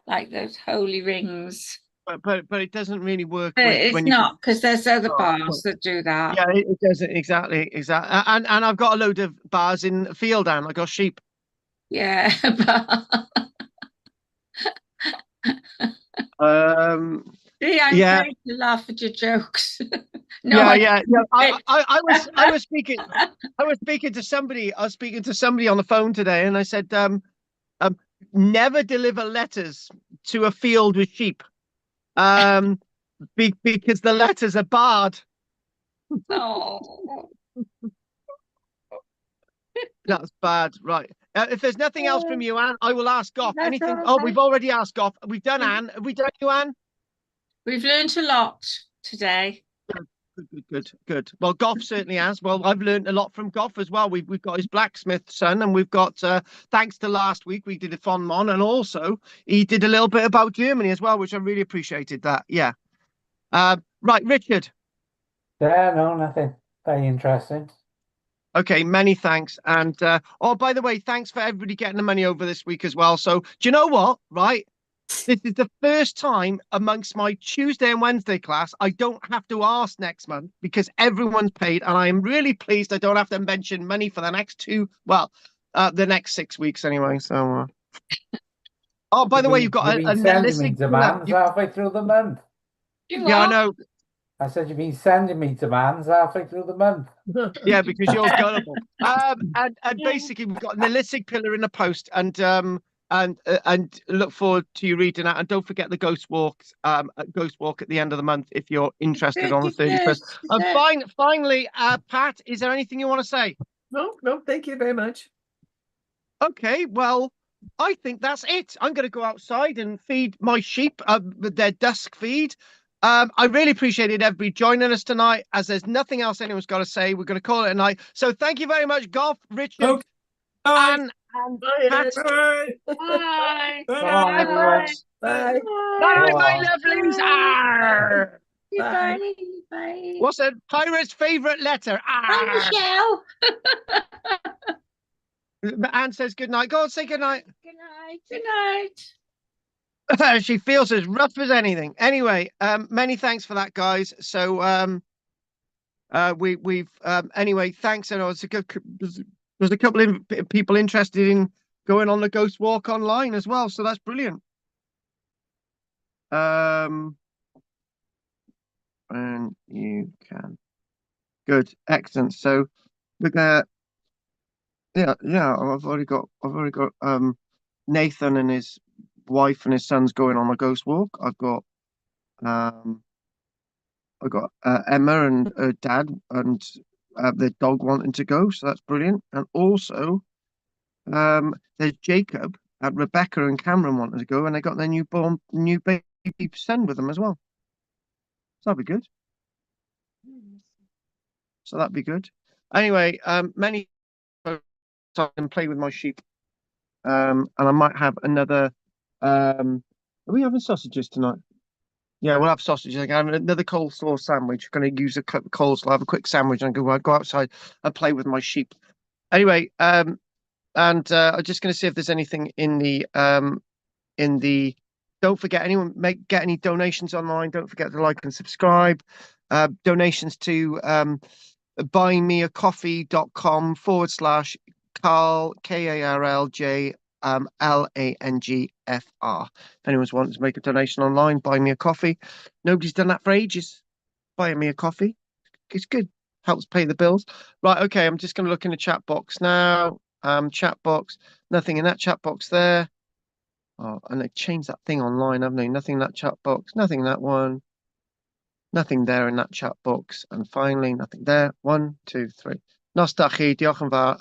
like those holy rings. But it doesn't really work. But it's not, because there's other bars that do that. Yeah, it doesn't exactly. And I've got a load of bars in the field, and I got sheep. Yeah. See, I'm Yeah. trying to laugh at your jokes. No, Yeah. I I was speaking to somebody. I was speaking to somebody on the phone today, and I said, never deliver letters to a field with sheep, because the letters are barred. Oh, That's bad, right? If there's nothing else from you, Anne, I will ask Goff. That's Anything? all Oh, right. we've already asked Goff. We've done Anne. Have we done you, Anne? we've learned a lot today. Good. Well, Goff certainly has. Well, I've learned a lot from Goff as well. We've got his blacksmith son, and we've got thanks to last week we did a fun mon, and also he did a little bit about Germany as well, which I really appreciated. That, yeah. Right, Richard. Yeah, no, nothing. Very interesting. Okay, many thanks. And oh, by the way, thanks for everybody getting the money over this week as well. So, do you know what? Right, this is the first time amongst my Tuesday and Wednesday class I don't have to ask next month because everyone's paid, and I am really pleased I don't have to mention money for the next the next 6 weeks anyway. So, oh, by the way, you've got You've been sending me Nelisig demands pillar. halfway through the month. Yeah, I know. I said you've been sending me demands halfway through the month. Yeah, because you're gullible. And Yeah. basically we've got an Nelisig pillar in the post, and look forward to you reading that. And don't forget the Ghost Walk at the end of the month if you're interested on the 31st. And finally, Pat, is there anything you want to say? No, thank you very much. Okay, well, I think that's it. I'm going to go outside and feed my sheep with their dusk feed. I really appreciated everybody joining us tonight. As there's nothing else anyone's got to say, we're going to call it a night. So thank you very much, Goff, Richard, Okay. Bye. and Bye, Pat. Bye. Bye. Come on, everyone. Bye. Bye, my Bye. lovelies. Arr! Bye. Bye. What's a pirate's favorite letter? Bye, Arr! Michelle. Anne says good night. Go on, say good night. Good night. Good night. She feels as rough as anything. Anyway, many thanks for that, guys. So we've anyway, thanks. And there's a couple of people interested in going on the Ghost Walk online as well, so that's brilliant. And you can. Good, excellent. So we're gonna yeah, I've already got Nathan and his wife and his son's going on a ghost walk. I've got Emma and her dad and their dog wanting to go, so that's brilliant. And also there's Jacob and Rebecca and Cameron wanting to go, and they got their new baby son with them as well. So that'd be good. Anyway, many I can play with my sheep. And I might have another. Are we having sausages tonight? Yeah, we'll have sausages. I'm having another coleslaw sandwich. I'm going to use a coleslaw, have a quick sandwich, and go outside and play with my sheep. Anyway, and I'm just going to see if there's anything in the. Don't forget, anyone get any donations online. Don't forget to like and subscribe. Donations to buymeacoffee.com/Karl KARLJ LANGFR. If anyone's wanting to make a donation online, buy me a coffee. Nobody's done that for ages. Buy me a coffee. It's good. Helps pay the bills. Right, okay, I'm just gonna look in the chat box now. Chat box, nothing in that chat box there. Oh, and they changed that thing online, haven't they? Nothing in that chat box, nothing in that one. Nothing there in that chat box. And finally, nothing there. 1, 2, 3. Nos da chi, diolch yn fawr.